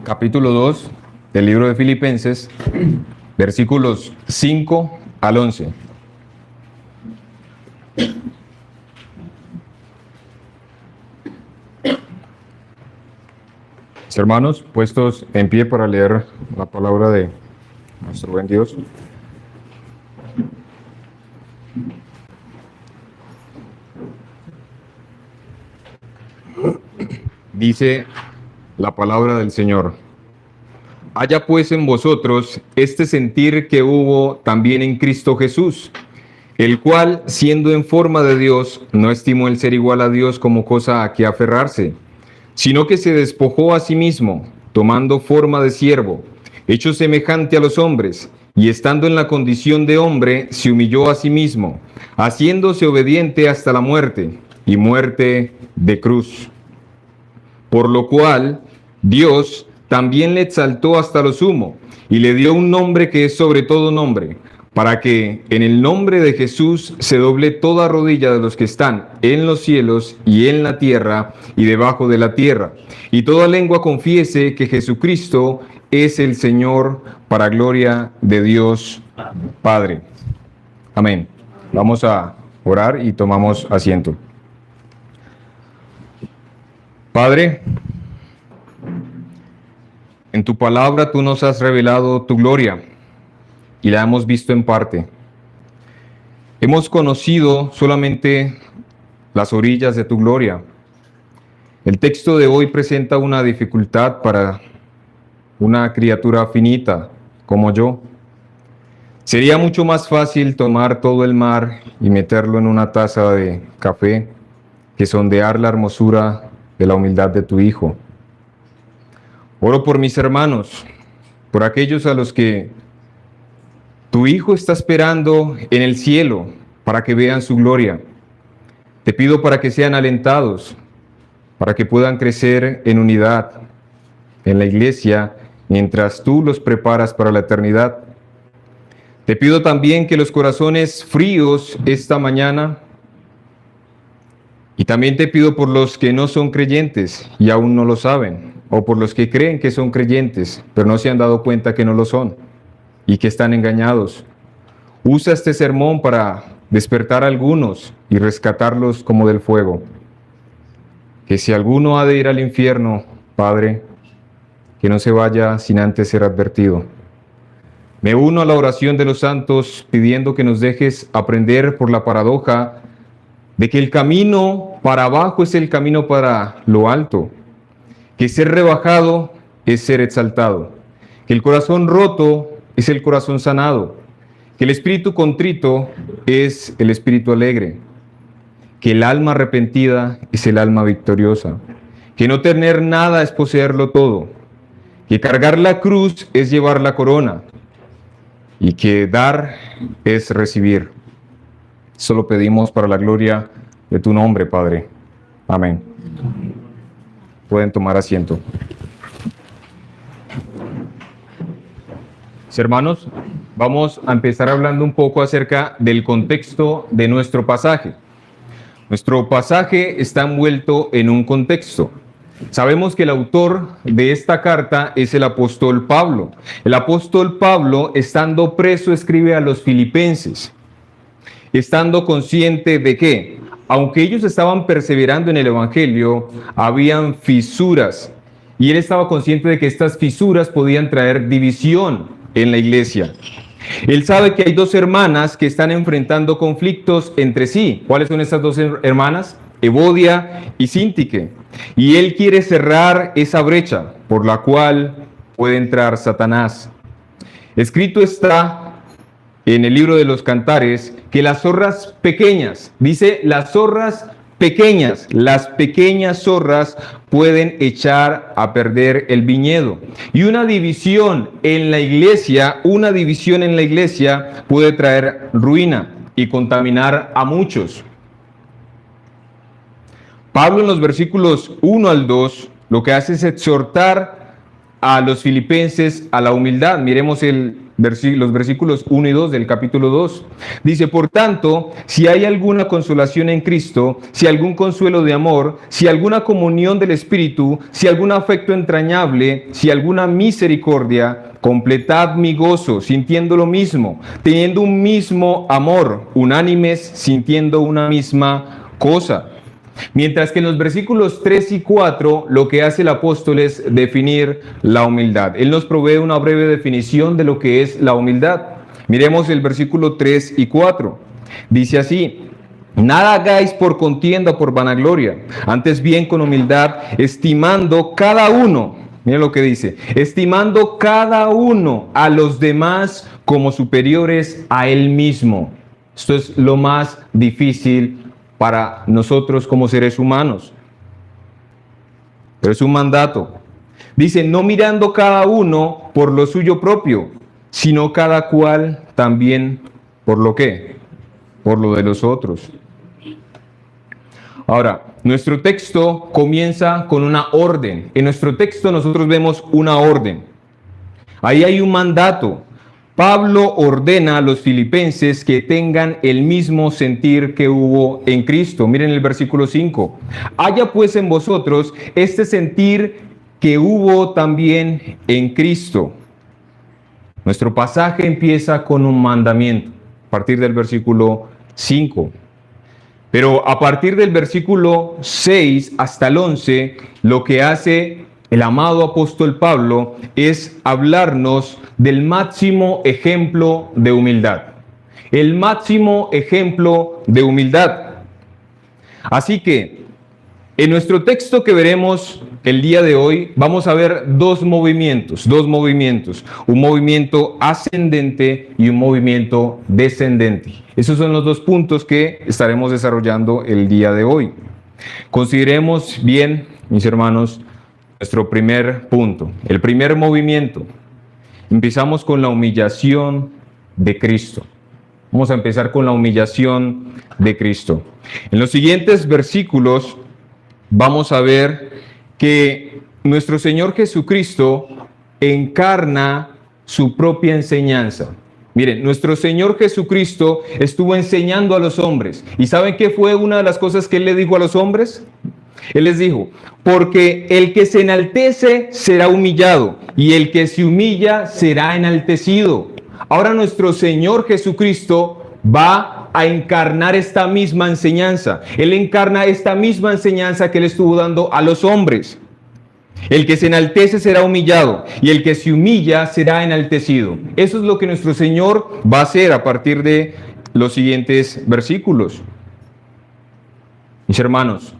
capítulo 2 del libro de Filipenses, versículos 5 al 11. Mis hermanos, puestos en pie para leer la palabra de nuestro buen Dios. Dice la palabra del Señor: haya pues en vosotros este sentir que hubo también en Cristo Jesús, el cual, siendo en forma de Dios, no estimó el ser igual a Dios como cosa a que aferrarse, sino que se despojó a sí mismo, tomando forma de siervo, hecho semejante a los hombres, y estando en la condición de hombre, se humilló a sí mismo, haciéndose obediente hasta la muerte, y muerte de cruz. Por lo cual, Dios también le exaltó hasta lo sumo, y le dio un nombre que es sobre todo nombre, para que en el nombre de Jesús se doble toda rodilla de los que están en los cielos y en la tierra y debajo de la tierra, y toda lengua confiese que Jesucristo es el Señor, para gloria de Dios Padre. Amén. Vamos a orar y tomamos asiento. Padre, en tu palabra tú nos has revelado tu gloria y la hemos visto en parte. Hemos conocido solamente las orillas de tu gloria. El texto de hoy presenta una dificultad para una criatura finita como yo. Sería mucho más fácil tomar todo el mar y meterlo en una taza de café que sondear la hermosura de la humildad de tu Hijo. Oro por mis hermanos, por aquellos a los que tu Hijo está esperando en el cielo para que vean su gloria. Te pido para que sean alentados, para que puedan crecer en unidad en la iglesia mientras tú los preparas para la eternidad. Te pido también que los corazones fríos esta mañana, y también te pido por los que no son creyentes y aún no lo saben, o por los que creen que son creyentes, pero no se han dado cuenta que no lo son y que están engañados. Usa este sermón para despertar a algunos y rescatarlos como del fuego. Que si alguno ha de ir al infierno, Padre, que no se vaya sin antes ser advertido. Me uno a la oración de los santos pidiendo que nos dejes aprender por la paradoja de que el camino para abajo es el camino para lo alto, que ser rebajado es ser exaltado, que el corazón roto es el corazón sanado, que el espíritu contrito es el espíritu alegre, que el alma arrepentida es el alma victoriosa, que no tener nada es poseerlo todo, que cargar la cruz es llevar la corona, y que dar es recibir. Solo pedimos para la gloria de tu nombre, Padre. Amén. Pueden tomar asiento. Hermanos, vamos a empezar hablando un poco acerca del contexto de nuestro pasaje. Nuestro pasaje está envuelto en un contexto. Sabemos que el autor de esta carta es el apóstol Pablo. El apóstol Pablo, estando preso, escribe a los filipenses, estando consciente de que, aunque ellos estaban perseverando en el evangelio, habían fisuras, y él estaba consciente de que estas fisuras podían traer división en la iglesia. Él sabe que hay dos hermanas que están enfrentando conflictos entre sí. ¿Cuáles son estas dos hermanas? Evodia y Síntique. Y él quiere cerrar esa brecha por la cual puede entrar Satanás. Escrito está en el libro de los Cantares que las zorras pequeñas, dice las pequeñas zorras pueden echar a perder el viñedo. Y una división en la iglesia puede traer ruina y contaminar a muchos. Pablo en los versículos 1 al 2 lo que hace es exhortar a los filipenses a la humildad. Miremos el los versículos 1 y 2 del capítulo 2. Dice, por tanto, si hay alguna consolación en Cristo, si algún consuelo de amor, si alguna comunión del Espíritu, si algún afecto entrañable, si alguna misericordia, completad mi gozo, sintiendo lo mismo, teniendo un mismo amor, unánimes, sintiendo una misma cosa. Mientras que en los versículos 3 y 4 lo que hace el apóstol es definir la humildad. Él nos provee una breve definición de lo que es la humildad. Miremos el versículo 3 y 4. Dice así, nada hagáis por contienda o por vanagloria, antes bien con humildad, estimando cada uno, miren lo que dice, estimando cada uno a los demás como superiores a él mismo. Esto es lo más difícil para nosotros como seres humanos. Pero es un mandato. Dice, no mirando cada uno por lo suyo propio, sino cada cual también por lo que, por lo de los otros. Ahora, nuestro texto comienza con una orden. En nuestro texto nosotros vemos una orden. Ahí hay un mandato. Pablo ordena a los filipenses que tengan el mismo sentir que hubo en Cristo. Miren el versículo 5. Haya pues en vosotros este sentir que hubo también en Cristo. Nuestro pasaje empieza con un mandamiento, a partir del versículo 5. Pero a partir del versículo 6 hasta el 11, lo que hace el amado apóstol Pablo es hablarnos del máximo ejemplo de humildad. El máximo ejemplo de humildad. Así que, en nuestro texto que veremos el día de hoy, vamos a ver dos movimientos. Un movimiento ascendente y un movimiento descendente. Esos son los dos puntos que estaremos desarrollando el día de hoy. Consideremos bien, mis hermanos, nuestro primer punto, el primer movimiento. Empezamos con la humillación de Cristo. Vamos a empezar con la humillación de Cristo. En los siguientes versículos vamos a ver que nuestro Señor Jesucristo encarna su propia enseñanza. Miren, nuestro Señor Jesucristo estuvo enseñando a los hombres. ¿Y saben qué fue una de las cosas que Él le dijo a los hombres? Él les dijo, porque el que se enaltece será humillado y el que se humilla será enaltecido. Ahora nuestro Señor Jesucristo va a encarnar esta misma enseñanza. Él encarna esta misma enseñanza que Él estuvo dando a los hombres. El que se enaltece será humillado y el que se humilla será enaltecido. Eso es lo que nuestro Señor va a hacer a partir de los siguientes versículos. Mis hermanos,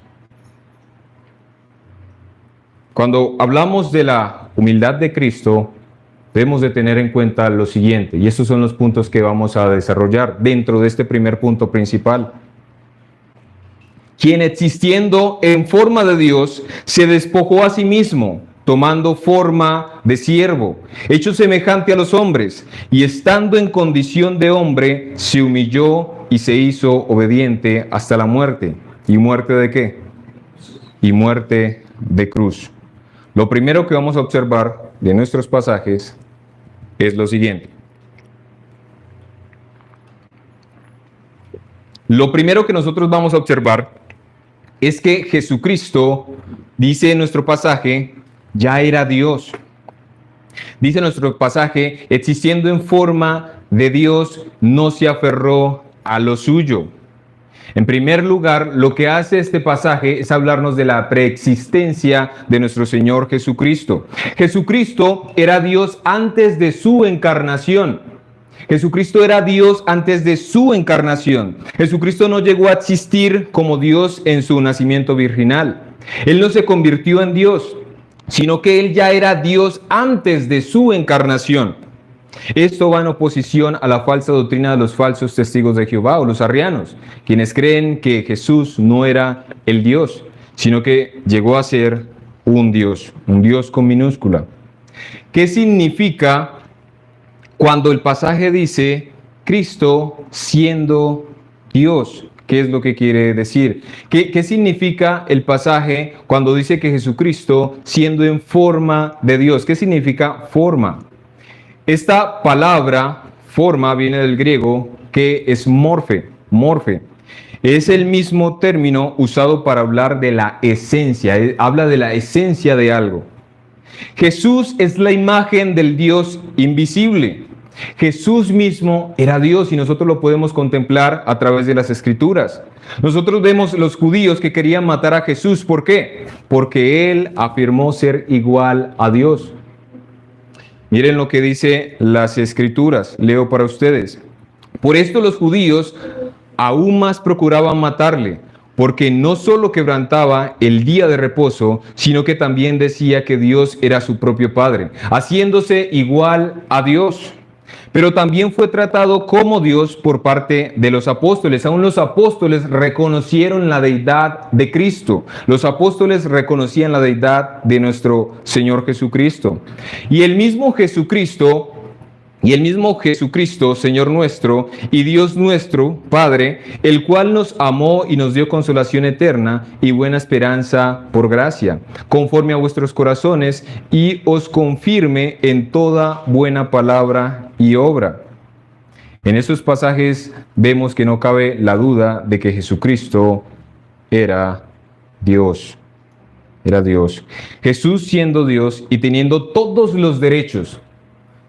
cuando hablamos de la humildad de Cristo, debemos de tener en cuenta lo siguiente, y estos son los puntos que vamos a desarrollar dentro de este primer punto principal. Quien existiendo en forma de Dios, se despojó a sí mismo, tomando forma de siervo, hecho semejante a los hombres, y estando en condición de hombre, se humilló y se hizo obediente hasta la muerte. ¿Y muerte de qué? Y muerte de cruz. Lo primero que vamos a observar de nuestros pasajes es lo siguiente. Lo primero que nosotros vamos a observar es que Jesucristo, dice en nuestro pasaje, ya era Dios. Dice nuestro pasaje, existiendo en forma de Dios, no se aferró a lo suyo. En primer lugar, lo que hace este pasaje es hablarnos de la preexistencia de nuestro Señor Jesucristo. Jesucristo era Dios antes de su encarnación. Jesucristo era Dios antes de su encarnación. Jesucristo no llegó a existir como Dios en su nacimiento virginal. Él no se convirtió en Dios, sino que Él ya era Dios antes de su encarnación. Esto va en oposición a la falsa doctrina de los falsos testigos de Jehová o los arrianos, quienes creen que Jesús no era el Dios, sino que llegó a ser un Dios con minúscula. ¿Qué significa cuando el pasaje dice Cristo siendo Dios? ¿Qué es lo que quiere decir? ¿Qué significa el pasaje cuando dice que Jesucristo siendo en forma de Dios? ¿Qué significa forma? Esta palabra, forma, viene del griego que es morfe. Es el mismo término usado para hablar de la esencia, habla de la esencia de algo. Jesús es la imagen del Dios invisible. Jesús mismo era Dios y nosotros lo podemos contemplar a través de las Escrituras. Nosotros vemos los judíos que querían matar a Jesús. ¿Por qué? Porque Él afirmó ser igual a Dios. Miren lo que dice las Escrituras, leo para ustedes. Por esto los judíos aún más procuraban matarle, porque no solo quebrantaba el día de reposo, sino que también decía que Dios era su propio Padre, haciéndose igual a Dios. Pero también fue tratado como Dios por parte de los apóstoles. Aún los apóstoles reconocieron la deidad de Cristo. Los apóstoles reconocían la deidad de nuestro Señor Jesucristo. Y el mismo Jesucristo, Señor nuestro y Dios nuestro, Padre, el cual nos amó y nos dio consolación eterna y buena esperanza por gracia, conforme a vuestros corazones, y os confirme en toda buena palabra y obra. En estos pasajes vemos que no cabe la duda de que Jesucristo era Dios. Era Dios. Jesús siendo Dios y teniendo todos los derechos.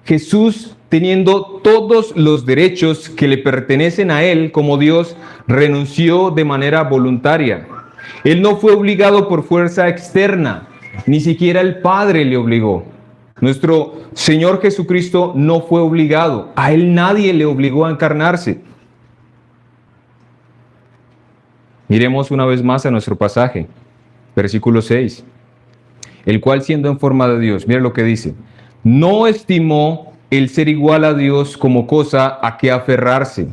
Jesús teniendo todos los derechos que le pertenecen a Él como Dios, renunció de manera voluntaria. Él no fue obligado por fuerza externa, ni siquiera el Padre le obligó. Nuestro Señor Jesucristo no fue obligado, a Él nadie le obligó a encarnarse. Miremos una vez más a nuestro pasaje, versículo 6, el cual siendo en forma de Dios, mira lo que dice, no estimó el ser igual a Dios como cosa a que aferrarse.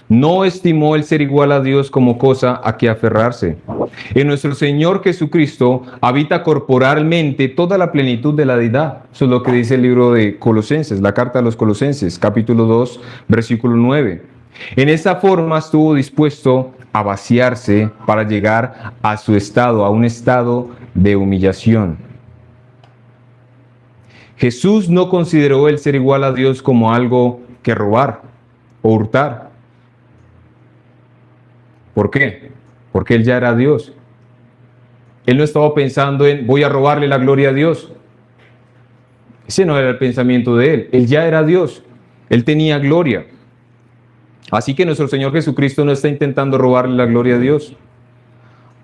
No estimó el ser igual a Dios como cosa a que aferrarse. En nuestro Señor Jesucristo habita corporalmente toda la plenitud de la deidad. Eso es lo que dice el libro de Colosenses, la carta a los Colosenses, capítulo 2, versículo 9. En esa forma estuvo dispuesto a vaciarse para llegar a su estado, a un estado de humillación. Jesús no consideró el ser igual a Dios como algo que robar o hurtar. ¿Por qué? Porque Él ya era Dios. Él no estaba pensando en voy a robarle la gloria a Dios. Ese no era el pensamiento de Él. Él ya era Dios. Él tenía gloria. Así que nuestro Señor Jesucristo no está intentando robarle la gloria a Dios.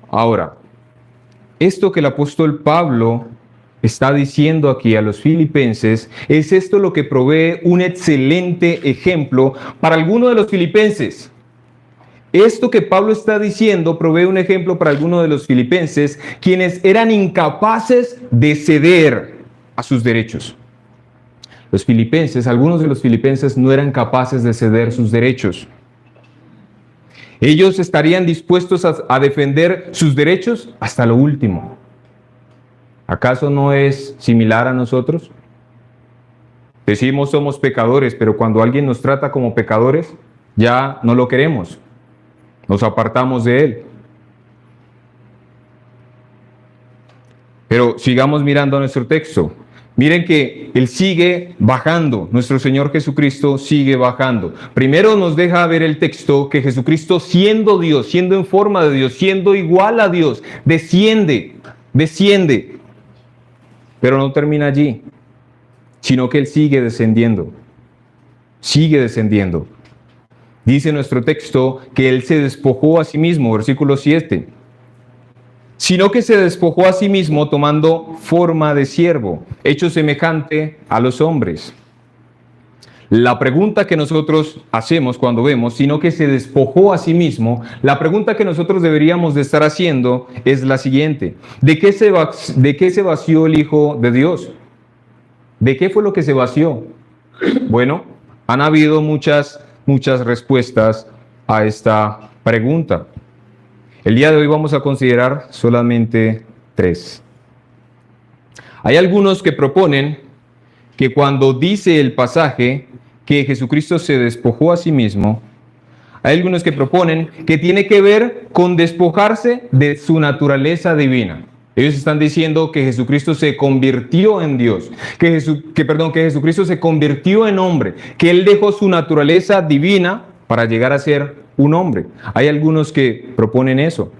Ahora, esto que el apóstol Pablo está diciendo aquí a los filipenses, es esto lo que provee un excelente ejemplo para alguno de los filipenses. Esto que Pablo está diciendo provee un ejemplo para alguno de los filipenses, quienes eran incapaces de ceder a sus derechos. Los filipenses, algunos de los filipenses no eran capaces de ceder sus derechos. Ellos estarían dispuestos a defender sus derechos hasta lo último. ¿Acaso no es similar a nosotros? Decimos somos pecadores, pero cuando alguien nos trata como pecadores, ya no lo queremos. Nos apartamos de él. Pero sigamos mirando nuestro texto. Miren que Él sigue bajando, nuestro Señor Jesucristo sigue bajando. Primero nos deja ver el texto que Jesucristo siendo Dios, siendo en forma de Dios, siendo igual a Dios, desciende. Pero no termina allí, sino que Él sigue descendiendo. Dice nuestro texto que Él se despojó a sí mismo, versículo 7. Sino que se despojó a sí mismo tomando forma de siervo, hecho semejante a los hombres. La pregunta que nosotros hacemos cuando vemos, sino que se despojó a sí mismo, la pregunta que nosotros deberíamos de estar haciendo es la siguiente. ¿De qué se vació el Hijo de Dios? ¿De qué fue lo que se vació? Bueno, han habido muchas respuestas a esta pregunta. El día de hoy vamos a considerar solamente 3. Hay algunos que proponen que cuando dice el pasaje que Jesucristo se despojó a sí mismo, hay algunos que proponen que tiene que ver con despojarse de su naturaleza divina. Ellos están diciendo que Jesucristo se convirtió en Dios, que Jesucristo se convirtió en hombre, que Él dejó su naturaleza divina para llegar a ser un hombre. Hay algunos que proponen eso.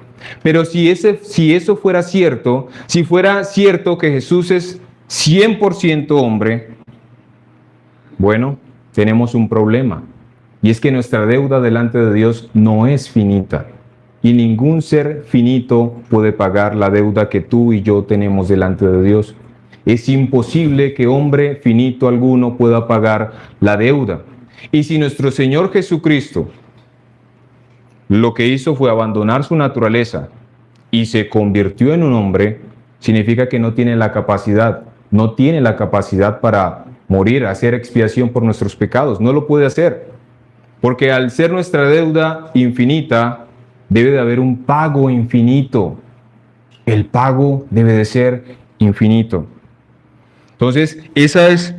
Pero si eso fuera cierto, si fuera cierto que Jesús es 100% hombre, bueno, tenemos un problema. Y es que nuestra deuda delante de Dios no es finita. Y ningún ser finito puede pagar la deuda que tú y yo tenemos delante de Dios. Es imposible que hombre finito alguno pueda pagar la deuda. Y si nuestro Señor Jesucristo lo que hizo fue abandonar su naturaleza y se convirtió en un hombre, significa que no tiene la capacidad para morir, hacer expiación por nuestros pecados. No lo puede hacer. Porque al ser nuestra deuda infinita, debe de haber un pago infinito. El pago debe de ser infinito. Entonces, esa es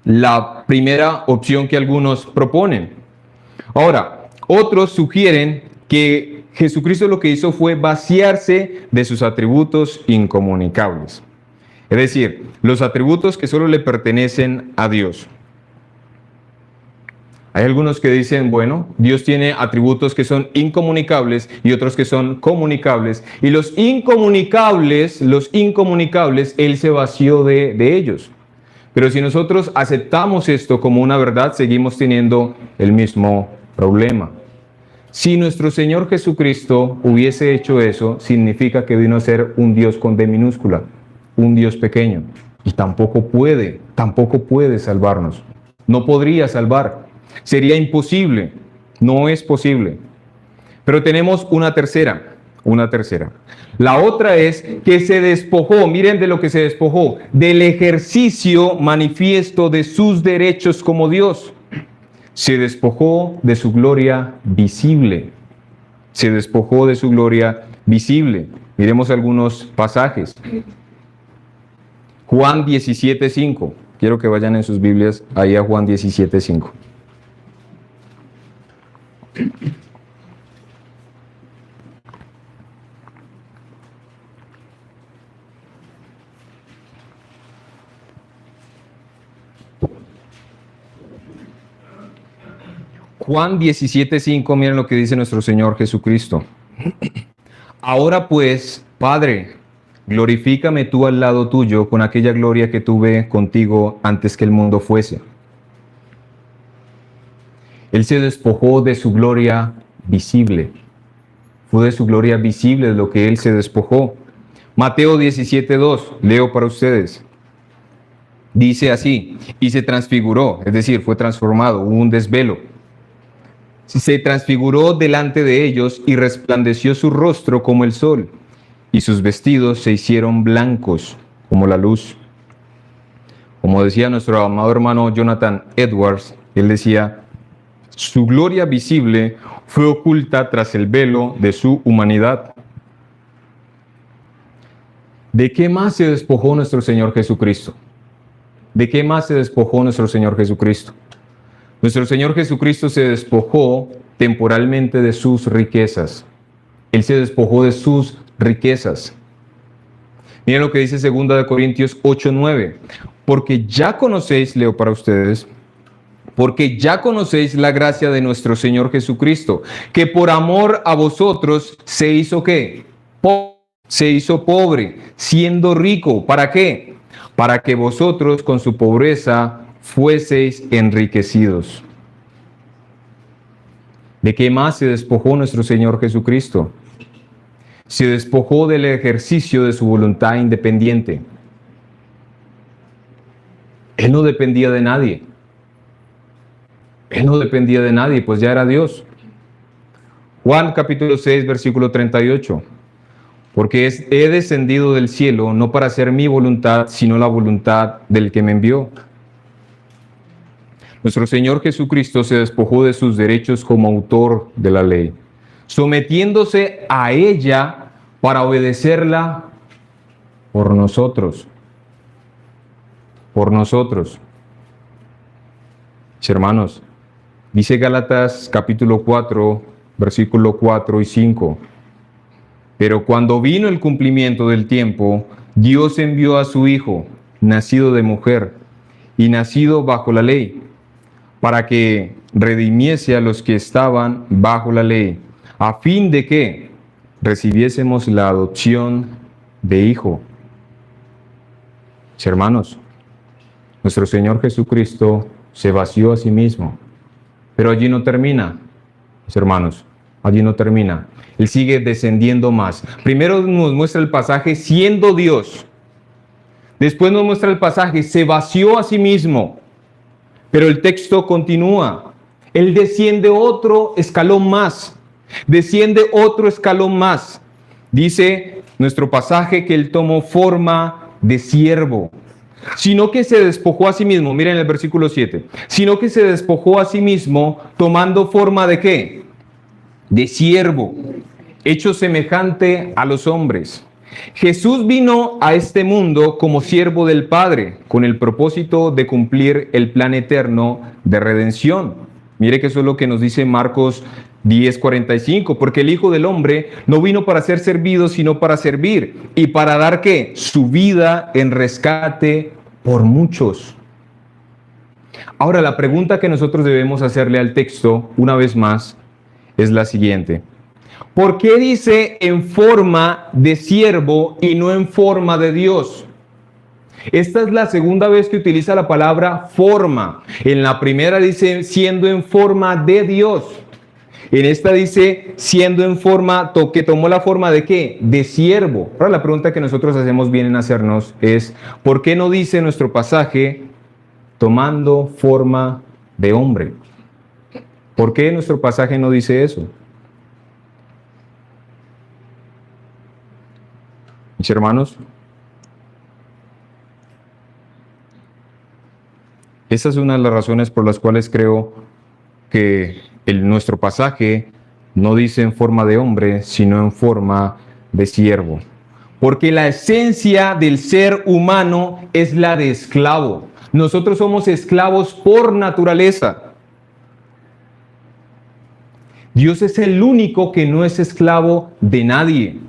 la primera opción que algunos proponen. Ahora, otros sugieren que Jesucristo lo que hizo fue vaciarse de sus atributos incomunicables. Es decir, los atributos que solo le pertenecen a Dios. Hay algunos que dicen, bueno, Dios tiene atributos que son incomunicables y otros que son comunicables. Y los incomunicables, Él se vació de ellos. Pero si nosotros aceptamos esto como una verdad, seguimos teniendo el mismo problema. Si nuestro Señor Jesucristo hubiese hecho eso, significa que vino a ser un Dios con D minúscula, un Dios pequeño. Y tampoco puede salvarnos. No podría salvar. Sería imposible, no es posible. Pero tenemos una tercera. La otra es que se despojó, miren de lo que se despojó, del ejercicio manifiesto de sus derechos como Dios. Se despojó de su gloria visible. Miremos algunos pasajes. Juan 17:5. Quiero que vayan en sus Biblias ahí a Juan 17:5. Juan 17:5, miren lo que dice nuestro Señor Jesucristo. Ahora pues, Padre, glorifícame tú al lado tuyo con aquella gloria que tuve contigo antes que el mundo fuese. Él se despojó de su gloria visible. Fue de su gloria visible de lo que Él se despojó. Mateo 17:2, leo para ustedes. Dice así, y se transfiguró, es decir, fue transformado, hubo un desvelo. Se transfiguró delante de ellos y resplandeció su rostro como el sol, y sus vestidos se hicieron blancos como la luz. Como decía nuestro amado hermano Jonathan Edwards, él decía, su gloria visible fue oculta tras el velo de su humanidad. ¿De qué más se despojó nuestro Señor Jesucristo? ¿De qué más se despojó nuestro Señor Jesucristo? Nuestro Señor Jesucristo se despojó temporalmente de sus riquezas. Él se despojó de sus riquezas. Miren lo que dice 2 Corintios 8:9. Porque ya conocéis, leo para ustedes, porque ya conocéis la gracia de nuestro Señor Jesucristo, que por amor a vosotros se hizo ¿qué? Se hizo pobre, siendo rico. ¿Para qué? Para que vosotros con su pobreza fueseis enriquecidos. ¿De qué más se despojó nuestro Señor Jesucristo? Se despojó del ejercicio de su voluntad independiente. Él no dependía de nadie. Pues ya era Dios. Juan capítulo 6, versículo 38. Porque he descendido del cielo no para hacer mi voluntad, sino la voluntad del que me envió. Nuestro Señor Jesucristo se despojó de sus derechos como autor de la ley, sometiéndose a ella para obedecerla por nosotros. Hermanos, dice Gálatas capítulo 4, versículo 4 y 5. Pero cuando vino el cumplimiento del tiempo, Dios envió a su Hijo, nacido de mujer y nacido bajo la ley, para que redimiese a los que estaban bajo la ley, a fin de que recibiésemos la adopción de hijo. Mis hermanos, nuestro Señor Jesucristo se vació a sí mismo, pero allí no termina, mis hermanos, allí no termina. Él sigue descendiendo más. Primero nos muestra el pasaje siendo Dios. Después nos muestra el pasaje, se vació a sí mismo. Pero el texto continúa. Él desciende otro escalón más. Desciende otro escalón más. Dice nuestro pasaje que Él tomó forma de siervo. Sino que se despojó a sí mismo. Miren el versículo 7. Sino que se despojó a sí mismo tomando forma de ¿qué? De siervo, hecho semejante a los hombres. Jesús vino a este mundo como siervo del Padre, con el propósito de cumplir el plan eterno de redención. Mire que eso es lo que nos dice Marcos 10:45, porque el Hijo del Hombre no vino para ser servido, sino para servir, y para dar ¿qué? Su vida en rescate por muchos. Ahora, la pregunta que nosotros debemos hacerle al texto, una vez más, es la siguiente. ¿Por qué dice en forma de siervo y no en forma de Dios? Esta es la segunda vez que utiliza la palabra forma. En la primera dice siendo en forma de Dios. En esta dice siendo en forma, que tomó la forma de ¿qué? De siervo. Ahora la pregunta que nosotros hacemos bien en hacernos es, ¿por qué no dice nuestro pasaje tomando forma de hombre? ¿Por qué nuestro pasaje no dice eso? Mis hermanos, esa es una de las razones por las cuales creo que nuestro pasaje no dice en forma de hombre, sino en forma de siervo. Porque la esencia del ser humano es la de esclavo. Nosotros somos esclavos por naturaleza. Dios es el único que no es esclavo de nadie.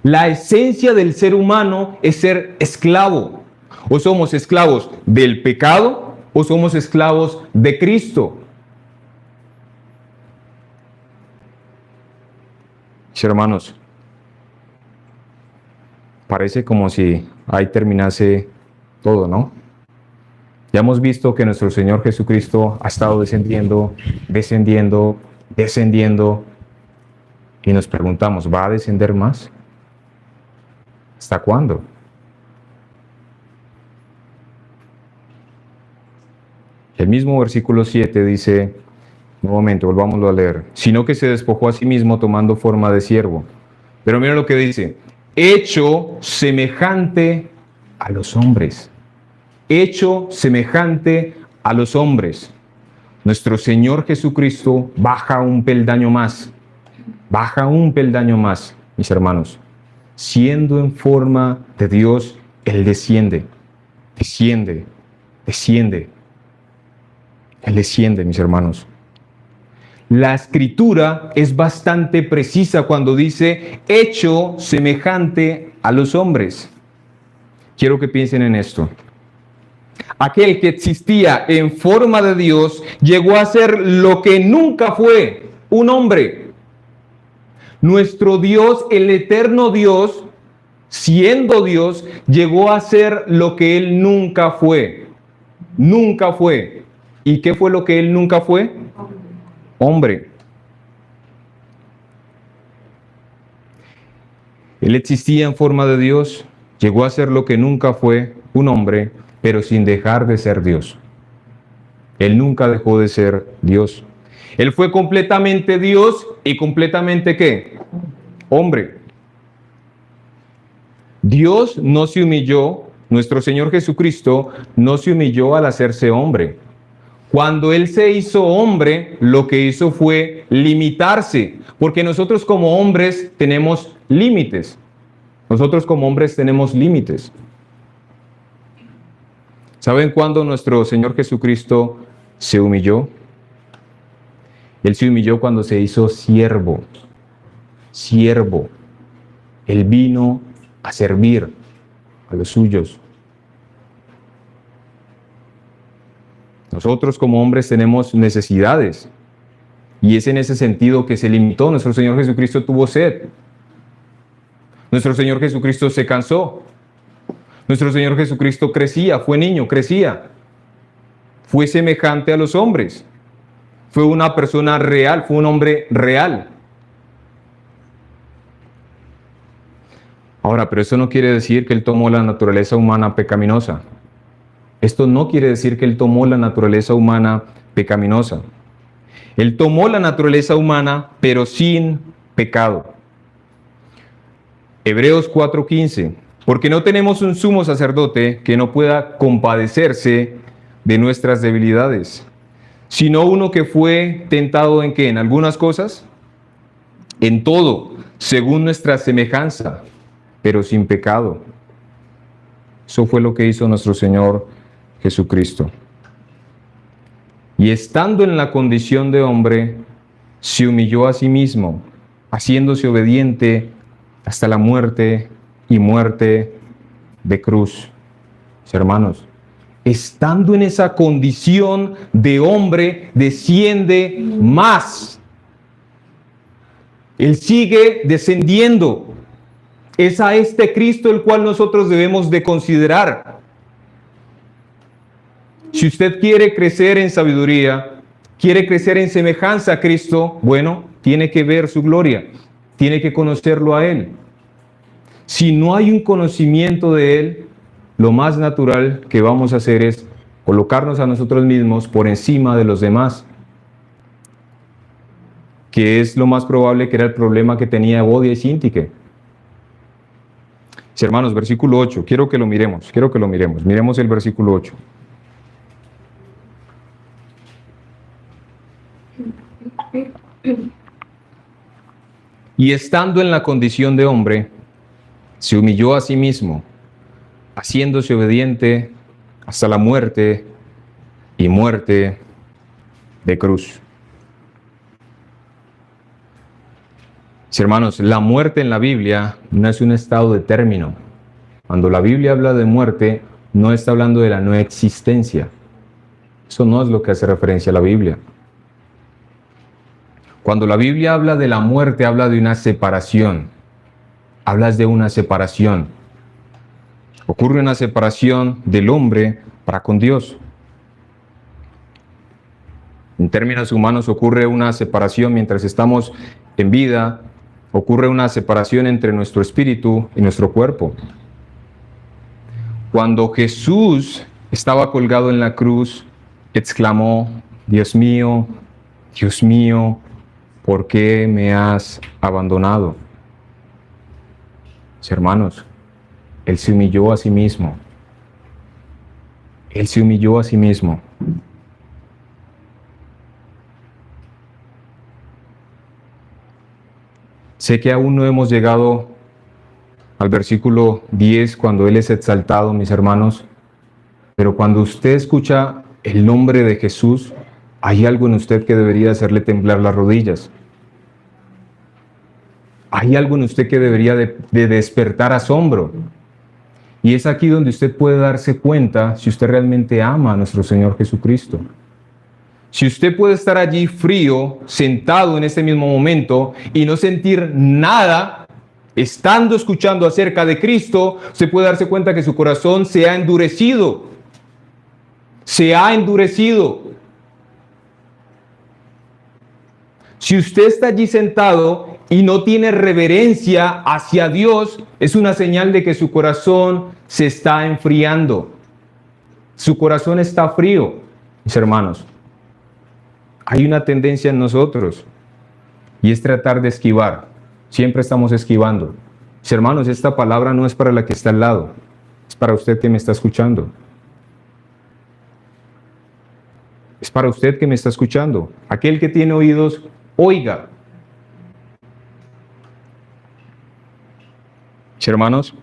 La esencia del ser humano es ser esclavo. O somos esclavos del pecado o somos esclavos de Cristo. Mis hermanos, parece como si ahí terminase todo, ¿no? Ya hemos visto que nuestro Señor Jesucristo ha estado descendiendo, descendiendo, descendiendo, y nos preguntamos, ¿va a descender más? ¿Hasta cuándo? El mismo versículo 7 dice, nuevamente, volvámoslo a leer, sino que se despojó a sí mismo tomando forma de siervo. Pero mira lo que dice, hecho semejante a los hombres. Hecho semejante a los hombres. Nuestro Señor Jesucristo baja un peldaño más. Baja un peldaño más, mis hermanos. Siendo en forma de Dios, Él desciende. Desciende. Desciende. Él desciende, mis hermanos. La escritura es bastante precisa cuando dice hecho semejante a los hombres. Quiero que piensen en esto. Aquel que existía en forma de Dios llegó a ser lo que nunca fue, un hombre. Nuestro Dios, el eterno Dios, siendo Dios, llegó a ser lo que Él nunca fue. Nunca fue. ¿Y qué fue lo que Él nunca fue? Hombre. Él existía en forma de Dios, llegó a ser lo que nunca fue, un hombre, pero sin dejar de ser Dios. Él nunca dejó de ser Dios. Él fue completamente Dios y completamente ¿qué? Hombre. Dios no se humilló, nuestro Señor Jesucristo no se humilló al hacerse hombre. Cuando Él se hizo hombre, lo que hizo fue limitarse, porque nosotros como hombres tenemos límites. Nosotros como hombres tenemos límites. ¿Saben cuándo nuestro Señor Jesucristo se humilló? Él se humilló cuando se hizo siervo. siervo. Él vino a servir a los suyos. Nosotros como hombres tenemos necesidades. Y es en ese sentido que se limitó. Nuestro Señor Jesucristo tuvo sed. Nuestro Señor Jesucristo se cansó. Nuestro Señor Jesucristo crecía, fue niño, crecía. Fue semejante a los hombres. Fue una persona real, fue un hombre real. Ahora, pero eso no quiere decir que Él tomó la naturaleza humana pecaminosa. Esto no quiere decir que Él tomó la naturaleza humana pecaminosa. Él tomó la naturaleza humana, pero sin pecado. Hebreos 4:15. Porque no tenemos un sumo sacerdote que no pueda compadecerse de nuestras debilidades, sino uno que fue tentado ¿en qué? ¿En algunas cosas? En todo, según nuestra semejanza, pero sin pecado. Eso fue lo que hizo nuestro Señor Jesucristo. Y estando en la condición de hombre, se humilló a sí mismo, haciéndose obediente hasta la muerte y muerte de cruz. Mis hermanos, estando en esa condición de hombre, desciende más. Él sigue descendiendo. Es a este Cristo el cual nosotros debemos de considerar. Si usted quiere crecer en sabiduría, quiere crecer en semejanza a Cristo, bueno, tiene que ver su gloria, tiene que conocerlo a Él. Si no hay un conocimiento de Él, lo más natural que vamos a hacer es colocarnos a nosotros mismos por encima de los demás, que es lo más probable que era el problema que tenía Evodia y Síntique. Mis hermanos, versículo 8, quiero que lo miremos, miremos el versículo 8. Y estando en la condición de hombre, se humilló a sí mismo, haciéndose obediente hasta la muerte y muerte de cruz. Mis hermanos, la muerte en la Biblia no es un estado de término. Cuando la Biblia habla de muerte, no está hablando de la no existencia. Eso no es lo que hace referencia a la Biblia. Cuando la Biblia habla de la muerte, habla de una separación. Hablas de una separación. Ocurre una separación del hombre para con Dios. En términos humanos ocurre una separación mientras estamos en vida. Ocurre una separación entre nuestro espíritu y nuestro cuerpo. Cuando Jesús estaba colgado en la cruz, exclamó: Dios mío, ¿por qué me has abandonado? Hermanos, Él se humilló a sí mismo. Él se humilló a sí mismo. Sé que aún no hemos llegado al versículo 10 cuando Él es exaltado, mis hermanos, pero cuando usted escucha el nombre de Jesús, hay algo en usted que debería hacerle temblar las rodillas. Hay algo en usted que debería de despertar asombro. Y es aquí donde usted puede darse cuenta si usted realmente ama a nuestro Señor Jesucristo. Si usted puede estar allí frío, sentado en este mismo momento y no sentir nada, estando escuchando acerca de Cristo, se puede darse cuenta que su corazón se ha endurecido. Se ha endurecido. Si usted está allí sentado y no tiene reverencia hacia Dios, es una señal de que su corazón se está enfriando. Su corazón está frío, mis hermanos. Hay una tendencia en nosotros y es tratar de esquivar. Siempre estamos esquivando. Mis hermanos, esta palabra no es para la que está al lado, es para usted que me está escuchando. Es para usted que me está escuchando. Aquel que tiene oídos, oiga. Mis hermanos,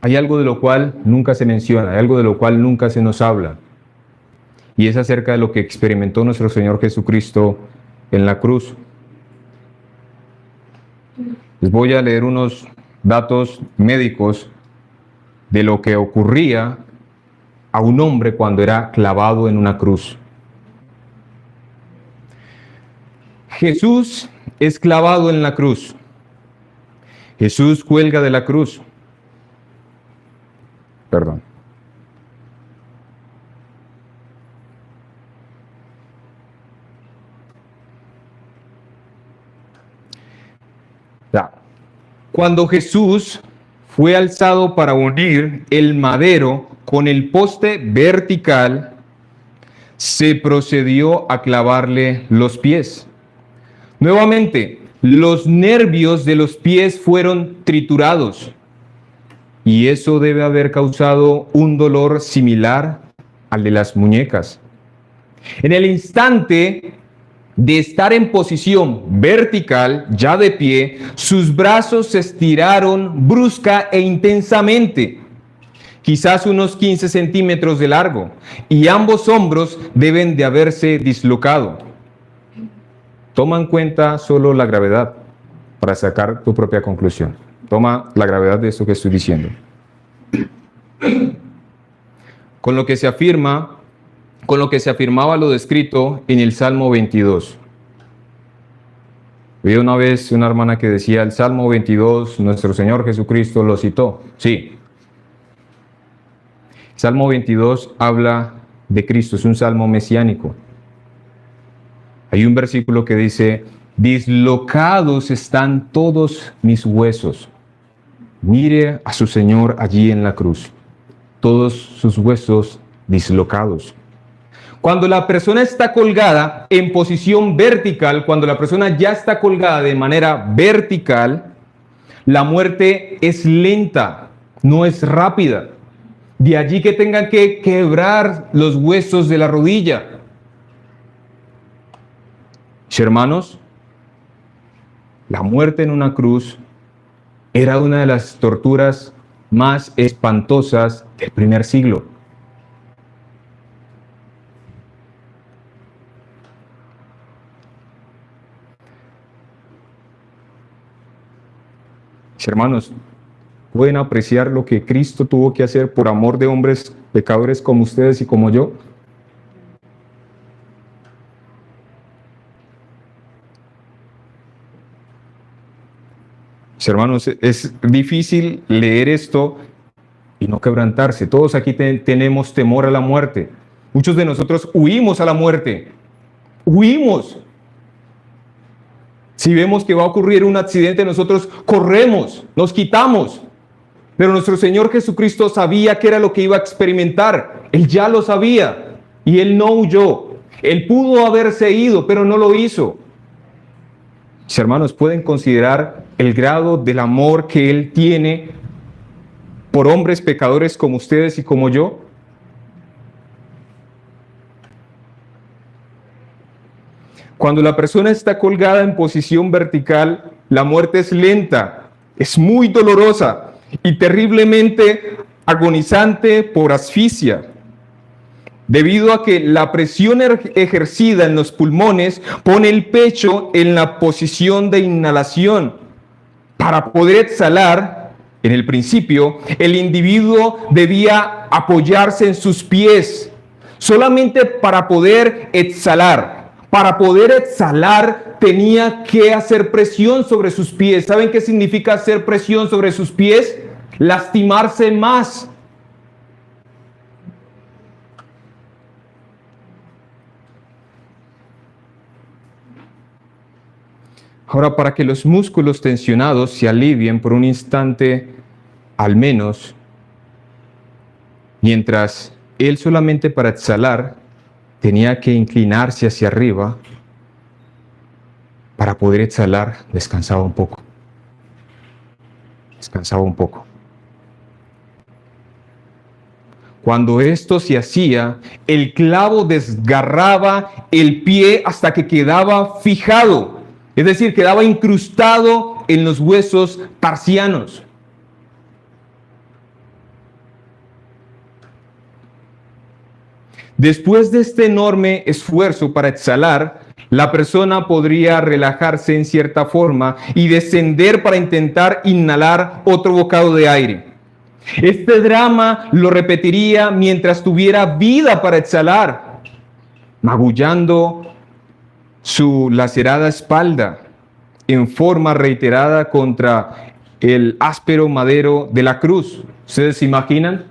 hay algo de lo cual nunca se menciona, hay algo de lo cual nunca se nos habla. Y es acerca de lo que experimentó nuestro Señor Jesucristo en la cruz. Les voy a leer unos datos médicos de lo que ocurría a un hombre cuando era clavado en una cruz. Jesús es clavado en la cruz. Jesús cuelga de la cruz. Perdón. Cuando Jesús fue alzado para unir el madero con el poste vertical, se procedió a clavarle los pies. Nuevamente, los nervios de los pies fueron triturados y eso debe haber causado un dolor similar al de las muñecas. En el instante de estar en posición vertical, ya de pie, sus brazos se estiraron brusca e intensamente, quizás unos 15 centímetros de largo, y ambos hombros deben de haberse dislocado. Toma en cuenta solo la gravedad para sacar tu propia conclusión. Toma la gravedad de esto que estoy diciendo. Con lo que se afirmaba lo descrito en el Salmo 22. Vi una vez una hermana que decía, el Salmo 22, nuestro Señor Jesucristo lo citó. Sí. El Salmo 22 habla de Cristo, es un salmo mesiánico. Hay un versículo que dice, dislocados están todos mis huesos. Mire a su Señor allí en la cruz. Todos sus huesos dislocados. Cuando la persona está colgada en posición vertical, cuando la persona ya está colgada de manera vertical, la muerte es lenta, no es rápida. De allí que tengan que quebrar los huesos de la rodilla. Hermanos, la muerte en una cruz era una de las torturas más espantosas del primer siglo. Hermanos, ¿pueden apreciar lo que Cristo tuvo que hacer por amor de hombres pecadores como ustedes y como yo? Hermanos, es difícil leer esto y no quebrantarse. Todos aquí tenemos temor a la muerte. Muchos de nosotros huimos a la muerte. Huimos. Si vemos que va a ocurrir un accidente, nosotros corremos, nos quitamos. Pero nuestro Señor Jesucristo sabía qué era lo que iba a experimentar. Él ya lo sabía y Él no huyó. Él pudo haberse ido, pero no lo hizo. Mis hermanos, pueden considerar el grado del amor que Él tiene por hombres pecadores como ustedes y como yo. Cuando la persona está colgada en posición vertical, la muerte es lenta, es muy dolorosa y terriblemente agonizante por asfixia, debido a que la presión ejercida en los pulmones pone el pecho en la posición de inhalación. Para poder exhalar, en el principio, el individuo debía apoyarse en sus pies, solamente para poder exhalar. Para poder exhalar tenía que hacer presión sobre sus pies. ¿Saben qué significa hacer presión sobre sus pies? Lastimarse más. Ahora, para que los músculos tensionados se alivien por un instante al menos, mientras él solamente para exhalar tenía que inclinarse hacia arriba, para poder exhalar descansaba un poco. Descansaba un poco. Cuando esto se hacía, el clavo desgarraba el pie hasta que quedaba fijado. Es decir, quedaba incrustado en los huesos tarsianos. Después de este enorme esfuerzo para exhalar, la persona podría relajarse en cierta forma y descender para intentar inhalar otro bocado de aire. Este drama lo repetiría mientras tuviera vida para exhalar, magullando su lacerada espalda en forma reiterada contra el áspero madero de la cruz. ¿Ustedes se imaginan?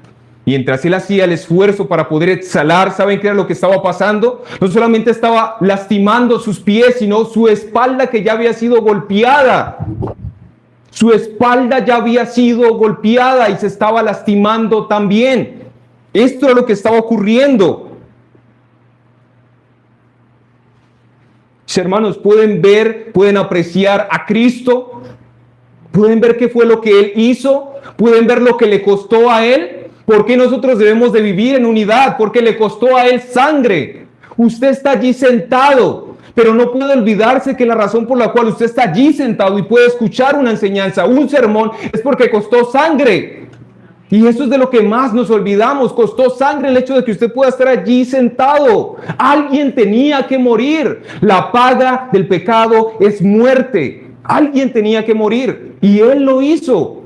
Mientras él hacía el esfuerzo para poder exhalar, ¿saben qué era lo que estaba pasando? No solamente estaba lastimando sus pies, sino su espalda, que ya había sido golpeada. Su espalda ya había sido golpeada y se estaba lastimando también. Esto es lo que estaba ocurriendo. Mis hermanos, pueden ver, pueden apreciar a Cristo, pueden ver qué fue lo que Él hizo, pueden ver lo que le costó a Él. ¿Por qué nosotros debemos de vivir en unidad? Porque le costó a Él sangre. Usted está allí sentado, pero no puede olvidarse que la razón por la cual usted está allí sentado y puede escuchar una enseñanza, un sermón, es porque costó sangre. Y eso es de lo que más nos olvidamos. Costó sangre el hecho de que usted pueda estar allí sentado. Alguien tenía que morir. La paga del pecado es muerte. Alguien tenía que morir. Y Él lo hizo.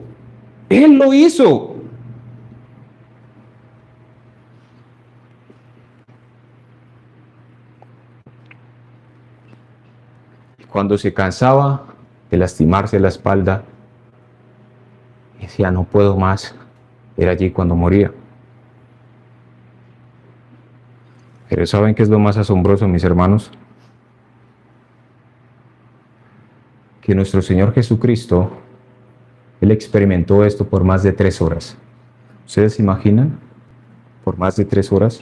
Él lo hizo. Cuando se cansaba de lastimarse la espalda, decía, no puedo más. Era allí cuando moría. Pero ¿saben qué es lo más asombroso, mis hermanos? Que nuestro Señor Jesucristo, Él experimentó esto por más de 3 horas. ¿Ustedes se imaginan? Por más de 3 horas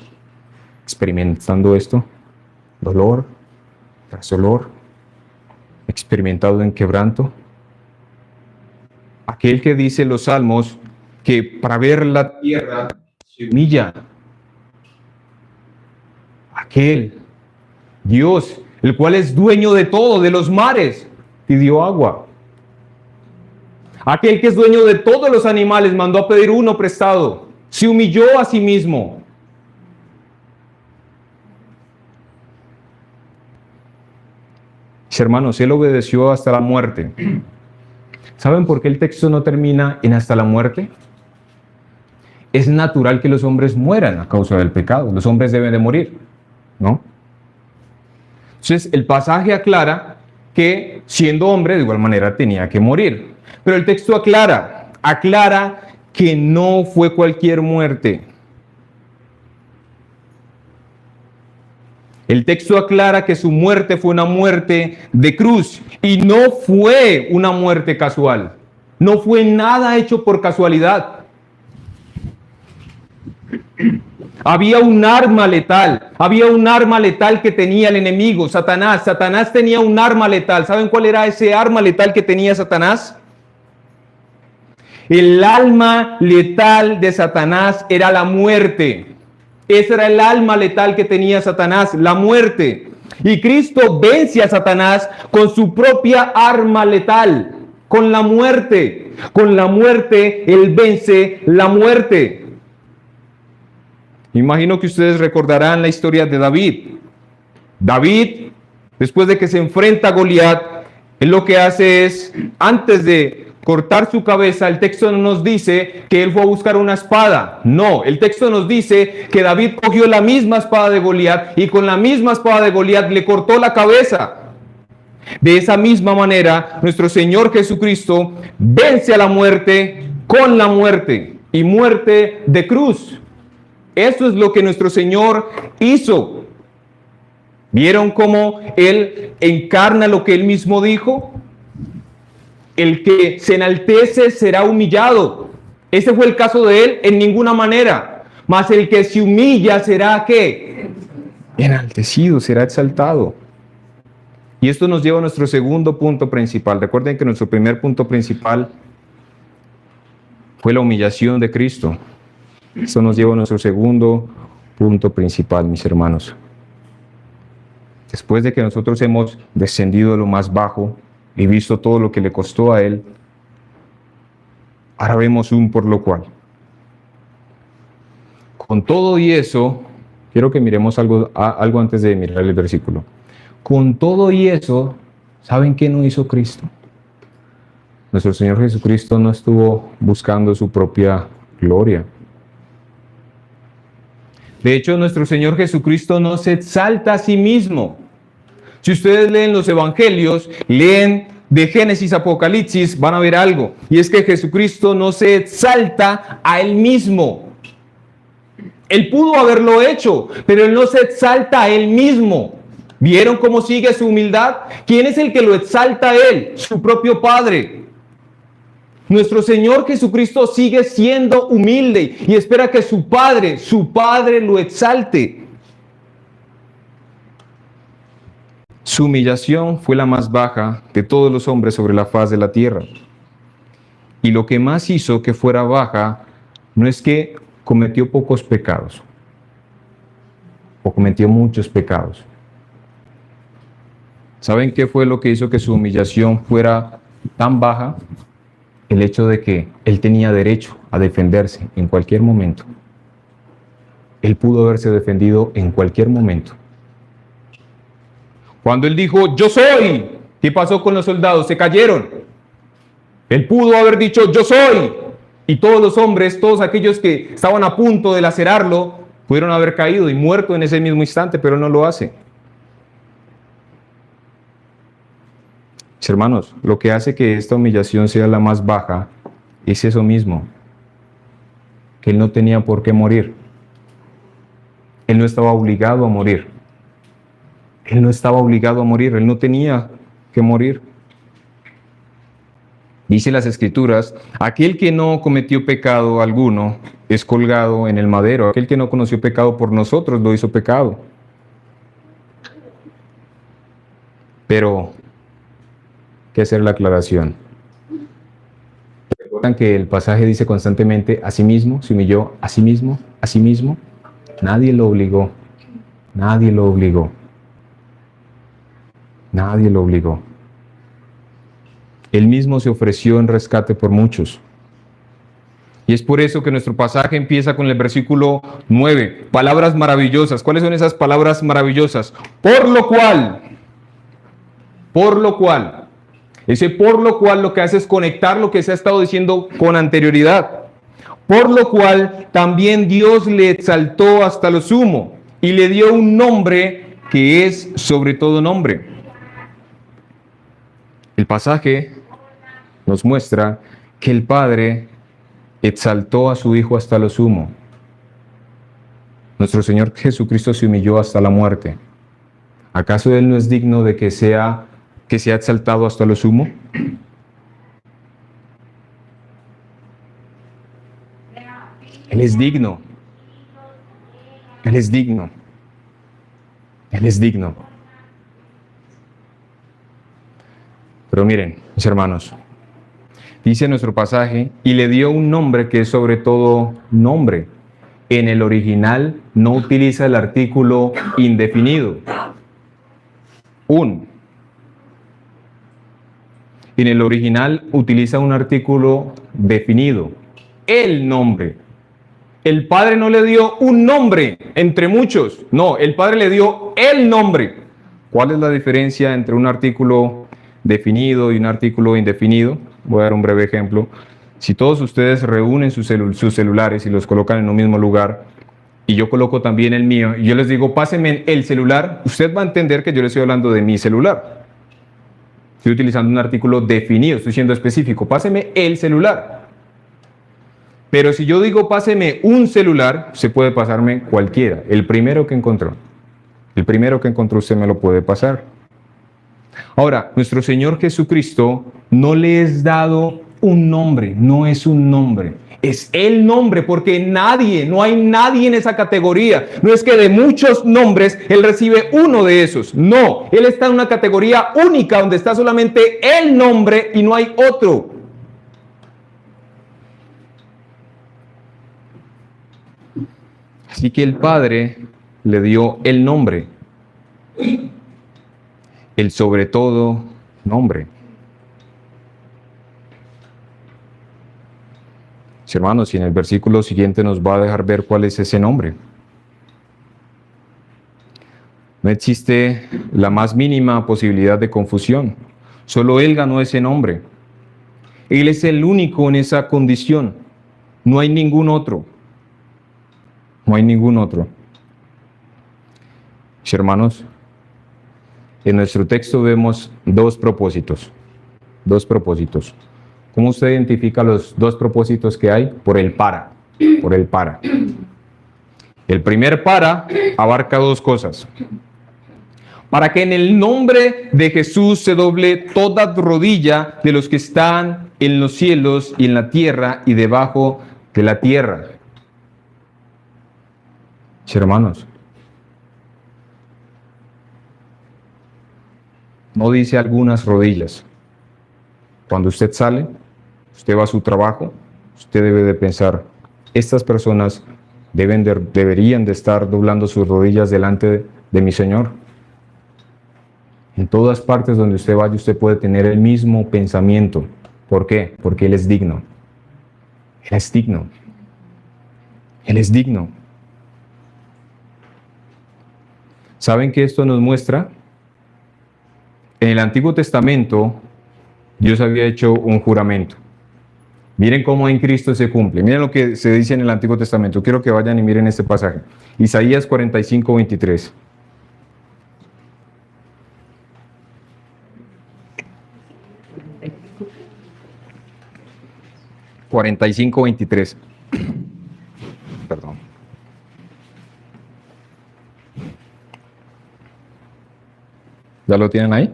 experimentando esto. Dolor tras dolor. Experimentado en quebranto. Aquel que dice en los Salmos que para ver la tierra se humilla. Aquel Dios, el cual es dueño de todo, de los mares, pidió agua. Aquel que es dueño de todos los animales mandó a pedir uno prestado. Se humilló a sí mismo. Mis hermanos, Él obedeció hasta la muerte. ¿Saben por qué el texto no termina en hasta la muerte? Es natural que los hombres mueran a causa del pecado. Los hombres deben de morir, ¿no? Entonces, el pasaje aclara que siendo hombre, de igual manera, tenía que morir. Pero el texto aclara que no fue cualquier muerte. El texto aclara que su muerte fue una muerte de cruz y no fue una muerte casual. No fue nada hecho por casualidad. Había un arma letal que tenía el enemigo, Satanás. Satanás tenía un arma letal. ¿Saben cuál era ese arma letal que tenía Satanás? El alma letal de Satanás era la muerte. Ese era el alma letal que tenía Satanás, la muerte. Y Cristo vence a Satanás con su propia arma letal, con la muerte. Con la muerte, Él vence la muerte. Imagino que ustedes recordarán la historia de David. David, después de que se enfrenta a Goliat, él lo que hace es, antes de cortar su cabeza, el texto no nos dice que él fue a buscar una espada. No, el texto nos dice que David cogió la misma espada de Goliat y con la misma espada de Goliat le cortó la cabeza. De esa misma manera, nuestro Señor Jesucristo vence a la muerte con la muerte y muerte de cruz. Eso es lo que nuestro Señor hizo. ¿Vieron cómo Él encarna lo que Él mismo dijo? El que se enaltece será humillado. Ese fue el caso de Él en ninguna manera. Mas el que se humilla será ¿qué? Enaltecido, será exaltado. Y esto nos lleva a nuestro segundo punto principal. Recuerden que nuestro primer punto principal fue la humillación de Cristo. Esto nos lleva a nuestro segundo punto principal, mis hermanos. Después de que nosotros hemos descendido de lo más bajo y visto todo lo que le costó a Él, ahora vemos un por lo cual. Con todo y eso, quiero que miremos algo antes de mirar el versículo. Con todo y eso, ¿saben qué no hizo Cristo? Nuestro Señor Jesucristo no estuvo buscando su propia gloria. De hecho, nuestro Señor Jesucristo no se exalta a sí mismo. Si ustedes leen los evangelios, leen de Génesis a Apocalipsis, van a ver algo. Y es que Jesucristo no se exalta a Él mismo. Él pudo haberlo hecho, pero Él no se exalta a Él mismo. ¿Vieron cómo sigue su humildad? ¿Quién es el que lo exalta a Él? Su propio Padre. Nuestro Señor Jesucristo sigue siendo humilde y espera que su Padre lo exalte. Su humillación fue la más baja de todos los hombres sobre la faz de la tierra. Y lo que más hizo que fuera baja no es que cometió pocos pecados, o cometió muchos pecados. ¿Saben qué fue lo que hizo que su humillación fuera tan baja? El hecho de que Él tenía derecho a defenderse en cualquier momento. Él pudo haberse defendido en cualquier momento. Cuando Él dijo, yo soy, ¿qué pasó con los soldados? Se cayeron. Él pudo haber dicho, yo soy. Y todos los hombres, todos aquellos que estaban a punto de lacerarlo, pudieron haber caído y muerto en ese mismo instante, pero Él no lo hace. Mis hermanos, lo que hace que esta humillación sea la más baja es eso mismo, que Él no tenía por qué morir. Él no estaba obligado a morir. Él no estaba obligado a morir, Él no tenía que morir. Dice las Escrituras, aquel que no cometió pecado alguno es colgado en el madero. Aquel que no conoció pecado por nosotros lo hizo pecado. Pero que hacer la aclaración. ¿Recuerdan que el pasaje dice constantemente a sí mismo, se humilló a sí mismo, a sí mismo? Nadie lo obligó, nadie lo obligó, nadie lo obligó. Él mismo se ofreció en rescate por muchos. Y es por eso que nuestro pasaje empieza con el versículo 9, palabras maravillosas. ¿Cuáles son esas palabras maravillosas? Por lo cual. Ese por lo cual lo que hace es conectar lo que se ha estado diciendo con anterioridad. Por lo cual también Dios le exaltó hasta lo sumo y le dio un nombre que es sobre todo nombre. El pasaje nos muestra que el Padre exaltó a su Hijo hasta lo sumo. Nuestro Señor Jesucristo se humilló hasta la muerte. ¿Acaso Él no es digno de que sea exaltado hasta lo sumo? Él es digno. Él es digno. Él es digno. Pero miren, mis hermanos, dice nuestro pasaje, y le dio un nombre que es sobre todo nombre. En el original no utiliza el artículo indefinido. En el original utiliza un artículo definido. El nombre. El Padre no le dio un nombre entre muchos. No, el Padre le dio el nombre. ¿Cuál es la diferencia entre un artículo definido y un artículo indefinido? Voy a dar un breve ejemplo. Si todos ustedes reúnen sus celulares y los colocan en un mismo lugar, y yo coloco también el mío, y yo les digo, pásenme el celular, usted va a entender que yo le estoy hablando de mi celular. Estoy utilizando un artículo definido, estoy siendo específico, páseme el celular. Pero si yo digo, páseme un celular, se puede pasarme cualquiera, el primero que encontró. El primero que encontró usted me lo puede pasar. Ahora, nuestro Señor Jesucristo no le es dado un nombre, no es un nombre, es el nombre, porque no hay nadie en esa categoría. No es que de muchos nombres Él recibe uno de esos, no, Él está en una categoría única donde está solamente el nombre y no hay otro. Así que el Padre le dio el nombre, el sobre todo nombre. Hermanos, y en el versículo siguiente nos va a dejar ver cuál es ese nombre. No existe la más mínima posibilidad de confusión. Solo Él ganó ese nombre. Él es el único en esa condición. No hay ningún otro. No hay ningún otro. Mis hermanos, en nuestro texto vemos dos propósitos. Dos propósitos. ¿Cómo usted identifica los dos propósitos que hay? Por el para. Por el para. El primer para abarca dos cosas. Para que en el nombre de Jesús se doble toda rodilla de los que están en los cielos y en la tierra y debajo de la tierra. Hermanos, no dice algunas rodillas. Cuando usted sale, usted va a su trabajo, usted debe de pensar, estas personas deberían de estar doblando sus rodillas delante de mi Señor. En todas partes donde usted vaya, usted puede tener el mismo pensamiento. ¿Por qué? Porque Él es digno. Él es digno. Él es digno. ¿Saben qué esto nos muestra? En el Antiguo Testamento, Dios había hecho un juramento. Miren cómo en Cristo se cumple. Miren lo que se dice en el Antiguo Testamento. Quiero que vayan y miren este pasaje. Isaías 45, 23. Perdón. ¿Ya lo tienen ahí?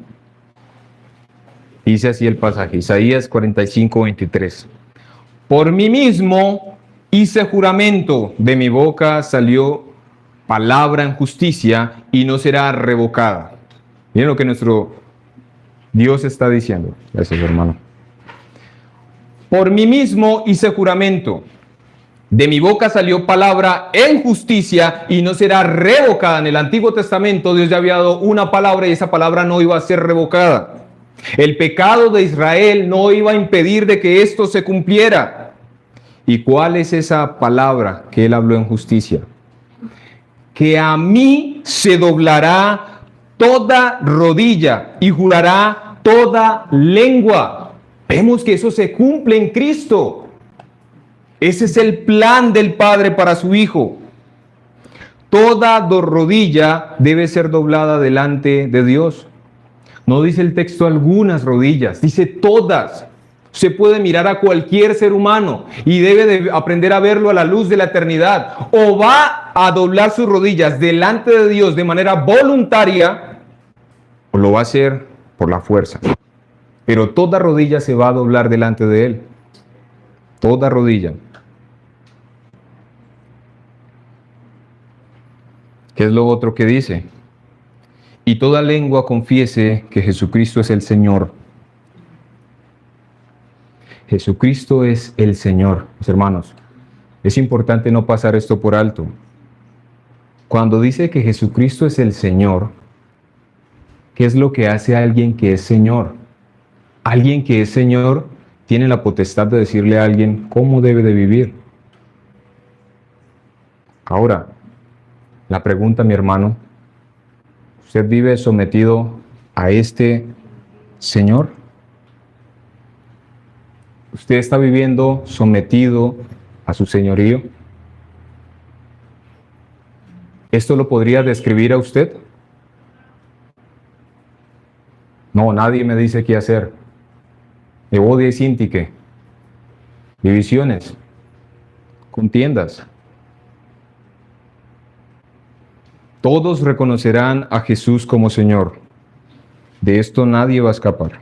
Dice así el pasaje, Isaías 45, 23. Por mí mismo hice juramento, de mi boca salió palabra en justicia y no será revocada. Miren lo que nuestro Dios está diciendo. Gracias, hermano. Por mí mismo hice juramento, de mi boca salió palabra en justicia y no será revocada. En el Antiguo Testamento Dios ya había dado una palabra y esa palabra no iba a ser revocada. El pecado de Israel no iba a impedir de que esto se cumpliera. ¿Y cuál es esa palabra que Él habló en justicia? Que a mí se doblará toda rodilla y jurará toda lengua. Vemos que eso se cumple en Cristo. Ese es el plan del Padre para su Hijo. Toda rodilla debe ser doblada delante de Dios. No dice el texto algunas rodillas, dice todas. Se puede mirar a cualquier ser humano y debe de aprender a verlo a la luz de la eternidad. O va a doblar sus rodillas delante de Dios de manera voluntaria, o lo va a hacer por la fuerza. Pero toda rodilla se va a doblar delante de Él. Toda rodilla. ¿Qué es lo otro que dice? Y toda lengua confiese que Jesucristo es el Señor. Jesucristo es el Señor. Mis hermanos, es importante no pasar esto por alto. Cuando dice que Jesucristo es el Señor, ¿qué es lo que hace a alguien que es Señor? Alguien que es Señor tiene la potestad de decirle a alguien cómo debe de vivir. Ahora, la pregunta, mi hermano, ¿usted vive sometido a este Señor? ¿Usted está viviendo sometido a su señorío? ¿Esto lo podría describir a usted? No, nadie me dice qué hacer. Evodia y Sintique. Divisiones. Contiendas. Todos reconocerán a Jesús como Señor. De esto nadie va a escapar.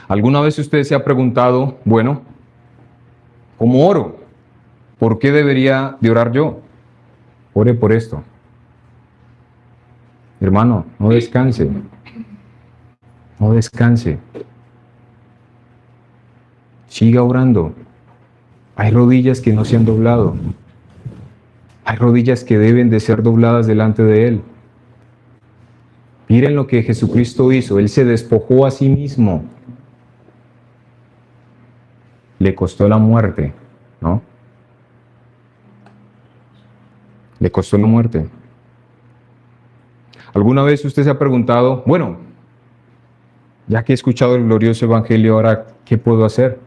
¿Alguna vez usted se ha preguntado, bueno, ¿cómo oro? ¿Por qué debería de orar yo? Ore por esto. Hermano, no descanse. No descanse. Siga orando. Hay rodillas que no se han doblado. Hay rodillas que deben de ser dobladas delante de Él. Miren lo que Jesucristo hizo. Él se despojó a sí mismo. Le costó la muerte, ¿no? Le costó la muerte. ¿Alguna vez usted se ha preguntado, bueno, ya que he escuchado el glorioso evangelio, ahora, ¿qué puedo hacer?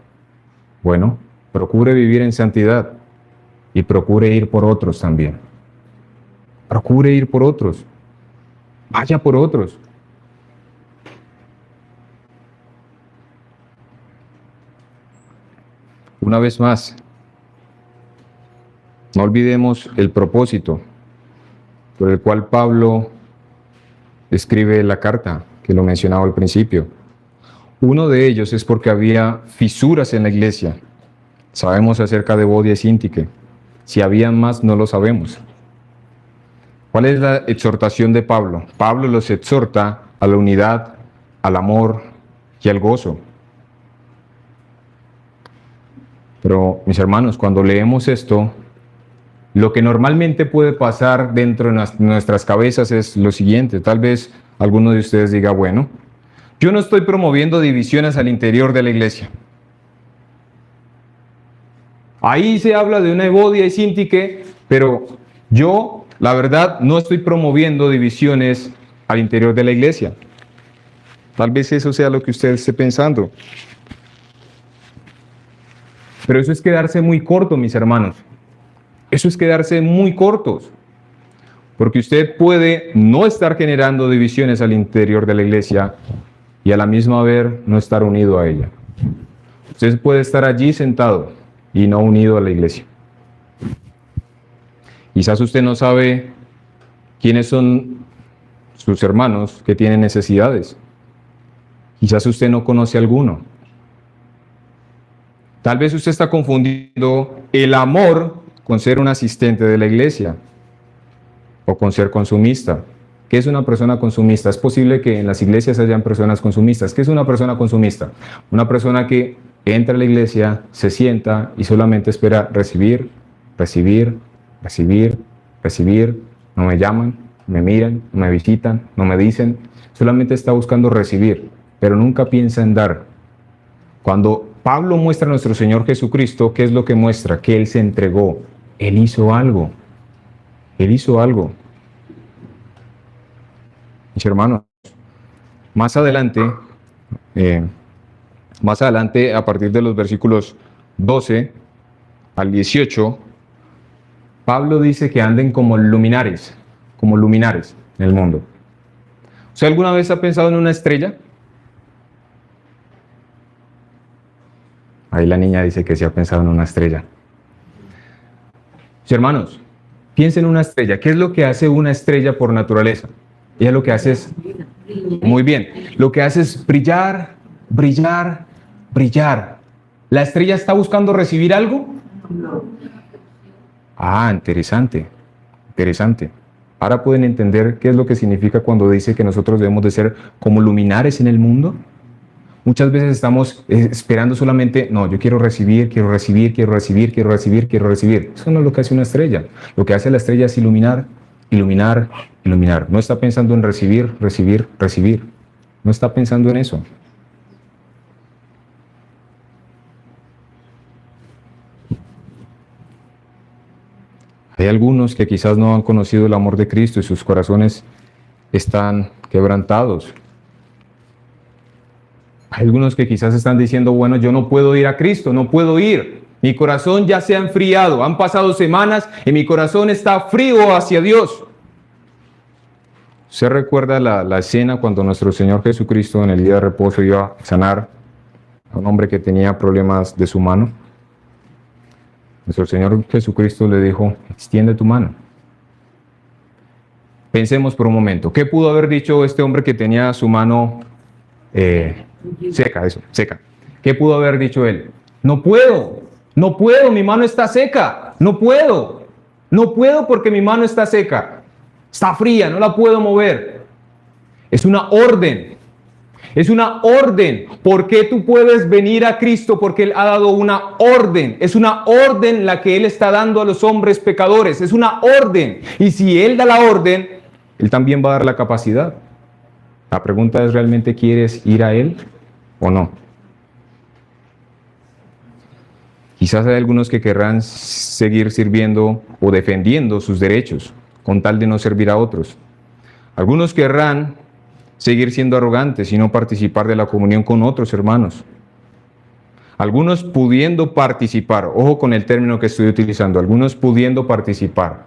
Bueno, procure vivir en santidad y procure ir por otros también. Procure ir por otros. Vaya por otros. Una vez más, no olvidemos el propósito por el cual Pablo escribe la carta, que lo mencionaba al principio. Uno de ellos es porque había fisuras en la iglesia. Sabemos acerca de Evodia y Síntique. Si había más, no lo sabemos. ¿Cuál es la exhortación de Pablo? Pablo los exhorta a la unidad, al amor y al gozo. Pero, mis hermanos, cuando leemos esto, lo que normalmente puede pasar dentro de nuestras cabezas es lo siguiente. Tal vez alguno de ustedes diga, bueno, yo no estoy promoviendo divisiones al interior de la iglesia. Ahí se habla de una Evodia y Síntique, pero yo, la verdad, no estoy promoviendo divisiones al interior de la iglesia. Tal vez eso sea lo que usted esté pensando. Pero eso es quedarse muy corto, mis hermanos. Eso es quedarse muy cortos. Porque usted puede no estar generando divisiones al interior de la iglesia y a la misma vez no estar unido a ella. Usted puede estar allí sentado y no unido a la iglesia. Quizás usted no sabe quiénes son sus hermanos que tienen necesidades. Quizás usted no conoce a alguno. Tal vez usted está confundiendo el amor con ser un asistente de la iglesia o con ser consumista. ¿Qué es una persona consumista? Es posible que en las iglesias hayan personas consumistas. ¿Qué es una persona consumista? Una persona que entra a la iglesia, se sienta y solamente espera recibir, recibir, recibir, recibir. No me llaman, no me miran, no me visitan, no me dicen. Solamente está buscando recibir, pero nunca piensa en dar. Cuando Pablo muestra a nuestro Señor Jesucristo, ¿qué es lo que muestra? Que Él se entregó. Él hizo algo. Él hizo algo. Mis hermanos, más adelante, a partir de los versículos 12 al 18, Pablo dice que anden como luminares en el mundo. ¿Usted alguna vez ha pensado en una estrella? Ahí la niña dice que sí ha pensado en una estrella. Mis hermanos, piensen en una estrella. ¿Qué es lo que hace una estrella por naturaleza? Ella lo que hace es, muy bien, lo que hace es brillar, brillar, brillar. ¿La estrella está buscando recibir algo? No. Ah, interesante, interesante. Ahora pueden entender qué es lo que significa cuando dice que nosotros debemos de ser como luminares en el mundo. Muchas veces estamos esperando solamente, no, yo quiero recibir, quiero recibir, quiero recibir, quiero recibir, quiero recibir. Eso no es lo que hace una estrella. Lo que hace la estrella es iluminar, iluminar, iluminar. No está pensando en recibir, recibir, recibir. No está pensando en eso. Hay algunos que quizás no han conocido el amor de Cristo y sus corazones están quebrantados. Hay algunos que quizás están diciendo, bueno, yo no puedo ir a Cristo, no puedo ir. Mi corazón ya se ha enfriado, han pasado semanas y mi corazón está frío hacia Dios. ¿Se recuerda la escena cuando nuestro Señor Jesucristo en el día de reposo iba a sanar a un hombre que tenía problemas de su mano? Nuestro Señor Jesucristo le dijo, extiende tu mano. Pensemos por un momento, ¿qué pudo haber dicho este hombre que tenía su mano seca? ¿Qué pudo haber dicho él? No puedo, mi mano está seca, no puedo porque mi mano está seca, está fría, no la puedo mover. Es una orden. Es una orden. ¿Por qué tú puedes venir a Cristo? Porque Él ha dado una orden. Es una orden la que Él está dando a los hombres pecadores. Es una orden. Y si Él da la orden, Él también va a dar la capacidad. La pregunta es, ¿realmente quieres ir a Él o no? Quizás hay algunos que querrán seguir sirviendo o defendiendo sus derechos con tal de no servir a otros. Algunos querrán seguir siendo arrogantes y no participar de la comunión con otros hermanos. Algunos pudiendo participar, ojo con el término que estoy utilizando, algunos pudiendo participar.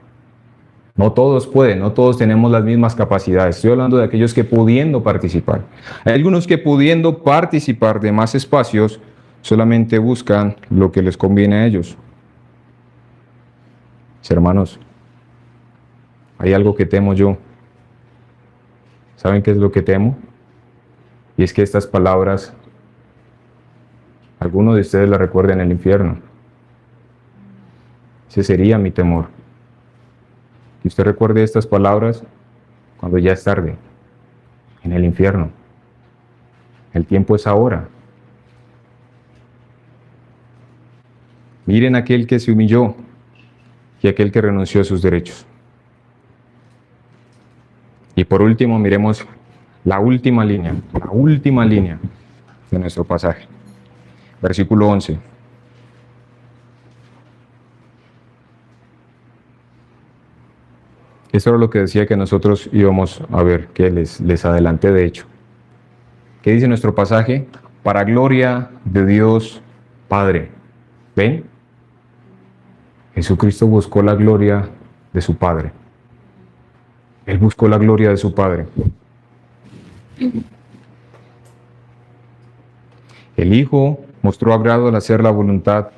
No todos pueden, no todos tenemos las mismas capacidades. Estoy hablando de aquellos que pudiendo participar. Hay algunos que pudiendo participar de más espacios, solamente buscan lo que les conviene a ellos. Mis hermanos, hay algo que temo yo. ¿Saben qué es lo que temo? Y es que estas palabras, algunos de ustedes las recuerden en el infierno. Ese sería mi temor. Que usted recuerde estas palabras cuando ya es tarde, en el infierno. El tiempo es ahora. Miren aquel que se humilló y aquel que renunció a sus derechos. Y por último, miremos la última línea de nuestro pasaje. Versículo 11. Esto era lo que decía que nosotros íbamos a ver, que les adelanté de hecho. ¿Qué dice nuestro pasaje? Para gloria de Dios Padre. ¿Ven? Jesucristo buscó la gloria de su Padre. Él buscó la gloria de su Padre. El Hijo mostró agrado al hacer la voluntad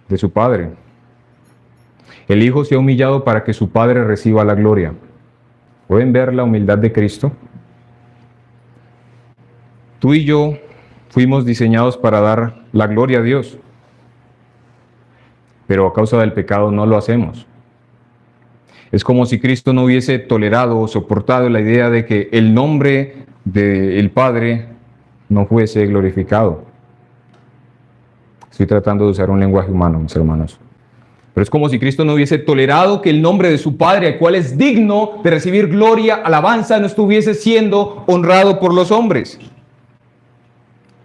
de su Padre. El Hijo se ha humillado para que su Padre reciba la gloria. ¿Pueden ver la humildad de Cristo? Tú y yo fuimos diseñados para dar la gloria a Dios, pero a causa del pecado no lo hacemos. Es como si Cristo no hubiese tolerado o soportado la idea de que el nombre del Padre no fuese glorificado. Estoy tratando de usar un lenguaje humano, mis hermanos. Pero es como si Cristo no hubiese tolerado que el nombre de su Padre, el cual es digno de recibir gloria, alabanza, no estuviese siendo honrado por los hombres.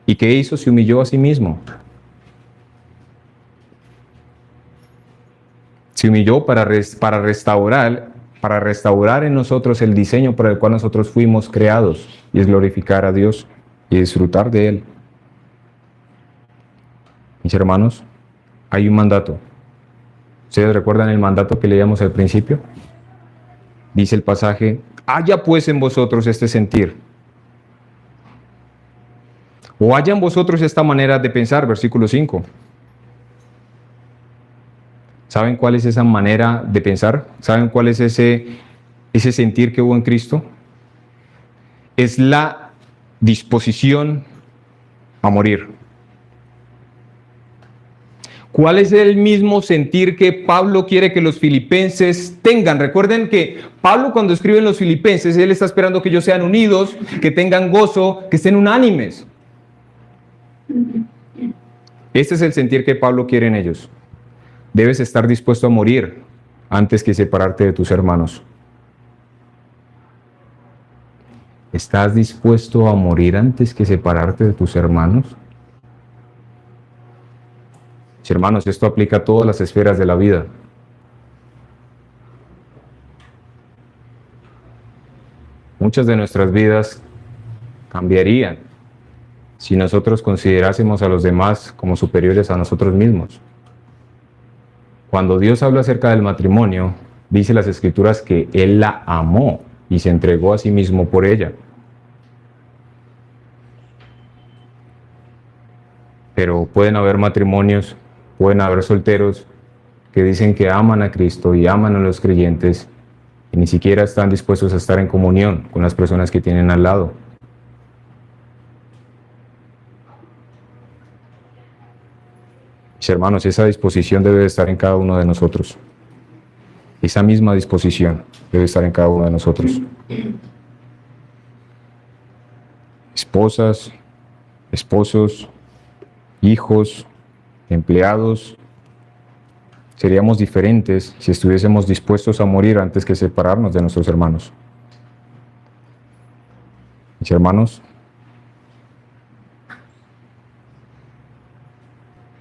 ¿Y qué hizo? Se humilló a sí mismo. Se humilló para restaurar en nosotros el diseño por el cual nosotros fuimos creados, y es glorificar a Dios y disfrutar de Él. Mis hermanos, hay un mandato. ¿Ustedes recuerdan el mandato que leíamos al principio? Dice el pasaje, haya pues en vosotros este sentir, o haya en vosotros esta manera de pensar, versículo 5. ¿Saben cuál es esa manera de pensar? ¿Saben cuál es ese sentir que hubo en Cristo? Es la disposición a morir. ¿Cuál es el mismo sentir que Pablo quiere que los filipenses tengan? Recuerden que Pablo, cuando escribe en los filipenses, él está esperando que ellos sean unidos, que tengan gozo, que estén unánimes. Este es el sentir que Pablo quiere en ellos. Debes estar dispuesto a morir antes que separarte de tus hermanos. ¿Estás dispuesto a morir antes que separarte de tus hermanos? Mis hermanos, esto aplica a todas las esferas de la vida. Muchas de nuestras vidas cambiarían si nosotros considerásemos a los demás como superiores a nosotros mismos. Cuando Dios habla acerca del matrimonio, dice las Escrituras que Él la amó y se entregó a sí mismo por ella. Pero pueden haber matrimonios, pueden haber solteros que dicen que aman a Cristo y aman a los creyentes y ni siquiera están dispuestos a estar en comunión con las personas que tienen al lado. Mis hermanos, esa disposición debe estar en cada uno de nosotros. Esa misma disposición debe estar en cada uno de nosotros. Esposas, esposos, hijos, empleados. Seríamos diferentes si estuviésemos dispuestos a morir antes que separarnos de nuestros hermanos. Mis hermanos,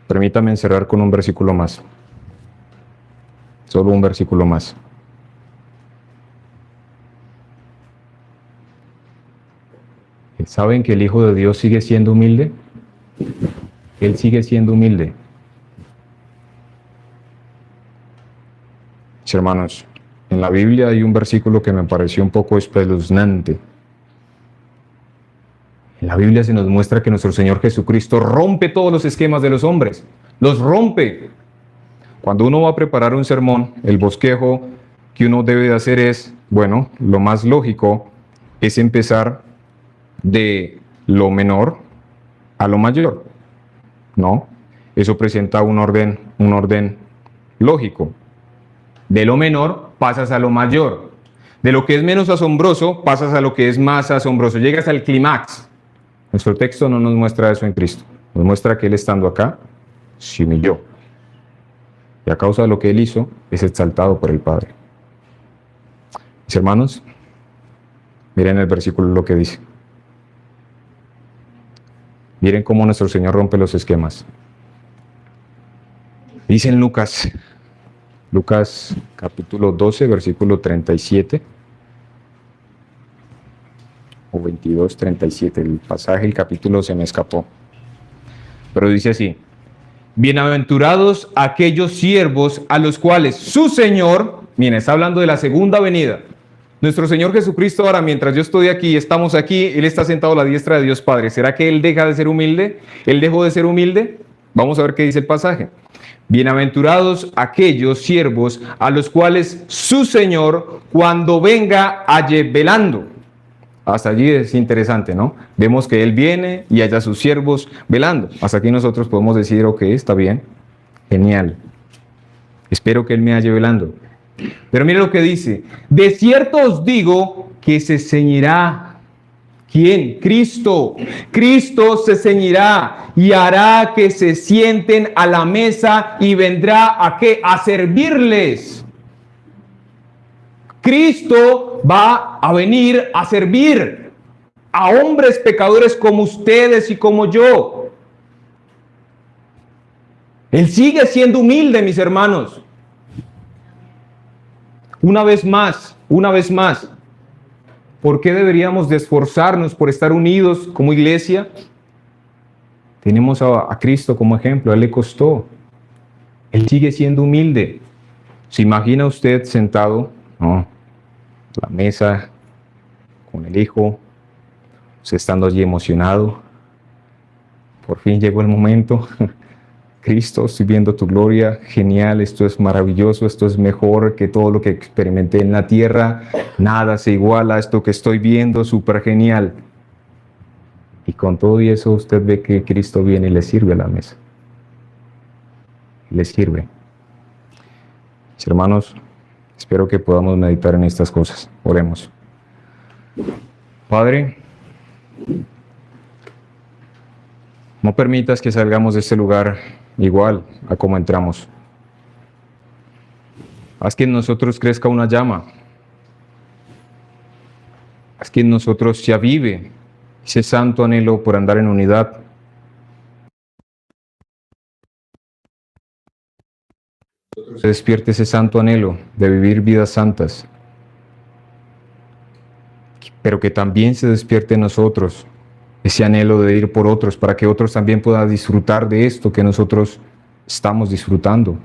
permítame cerrar con un versículo más. Solo un versículo más. ¿Saben que el Hijo de Dios sigue siendo humilde? Él sigue siendo humilde. Mis hermanos, en la Biblia hay un versículo que me pareció un poco espeluznante. En la Biblia se nos muestra que nuestro Señor Jesucristo rompe todos los esquemas de los hombres. Los rompe. Cuando uno va a preparar un sermón, el bosquejo que uno debe de hacer es, bueno, lo más lógico es empezar de lo menor a lo mayor. ¿No? Eso presenta un orden lógico. De lo menor pasas a lo mayor. De lo que es menos asombroso pasas a lo que es más asombroso. Llegas al clímax. Nuestro texto no nos muestra eso en Cristo. Nos muestra que Él estando acá se humilló. Y a causa de lo que Él hizo, es exaltado por el Padre. Mis hermanos, miren el versículo lo que dice. Miren cómo nuestro Señor rompe los esquemas. Dice en Lucas capítulo 12, versículo 37. O 22, 37. El pasaje, el capítulo se me escapó. Pero dice así. Bienaventurados aquellos siervos a los cuales su Señor, miren, está hablando de la segunda venida. Nuestro Señor Jesucristo ahora, mientras yo estoy aquí, estamos aquí, Él está sentado a la diestra de Dios Padre. ¿Será que Él deja de ser humilde? ¿Él dejó de ser humilde? Vamos a ver qué dice el pasaje. Bienaventurados aquellos siervos a los cuales su Señor, cuando venga, halle velando. Hasta allí es interesante, ¿no? Vemos que Él viene y haya sus siervos velando. Hasta aquí nosotros podemos decir, ok, está bien, genial. Espero que Él me halle velando. Pero mire lo que dice. De cierto os digo que se ceñirá. ¿Quién? Cristo. Cristo se ceñirá y hará que se sienten a la mesa y vendrá ¿a qué? A servirles. Cristo va a venir a servir a hombres pecadores como ustedes y como yo. Él sigue siendo humilde, mis hermanos. Una vez más, ¿por qué deberíamos de esforzarnos por estar unidos como iglesia? Tenemos a Cristo como ejemplo, a Él le costó. Él sigue siendo humilde. ¿Se imagina usted sentado, no, la mesa con el Hijo, usted estando allí emocionado? Por fin llegó el momento. Cristo, estoy viendo tu gloria, genial, esto es maravilloso, esto es mejor que todo lo que experimenté en la tierra, nada se iguala a esto que estoy viendo, súper genial. Y con todo y eso usted ve que Cristo viene y le sirve a la mesa. Le sirve. Mis hermanos, espero que podamos meditar en estas cosas. Oremos. Padre, no permitas que salgamos de este lugar igual a como entramos. Haz que en nosotros crezca una llama. Haz que en nosotros se avive ese santo anhelo por andar en unidad. Se despierte ese santo anhelo de vivir vidas santas. Pero que también se despierte en nosotros ese anhelo de ir por otros, para que otros también puedan disfrutar de esto que nosotros estamos disfrutando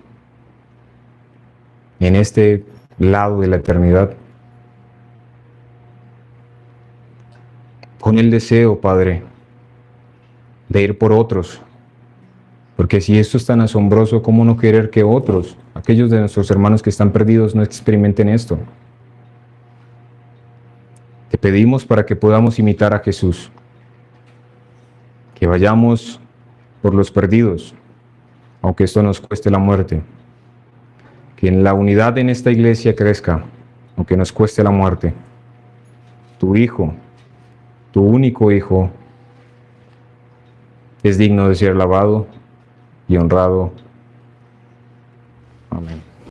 en este lado de la eternidad. Pon el deseo, Padre, de ir por otros, porque si esto es tan asombroso, ¿cómo no querer que otros, aquellos de nuestros hermanos que están perdidos, no experimenten esto? Te pedimos para que podamos imitar a Jesús, que vayamos por los perdidos, aunque esto nos cueste la muerte. Que en la unidad en esta iglesia crezca, aunque nos cueste la muerte. Tu Hijo, tu único Hijo, es digno de ser alabado y honrado. Amén.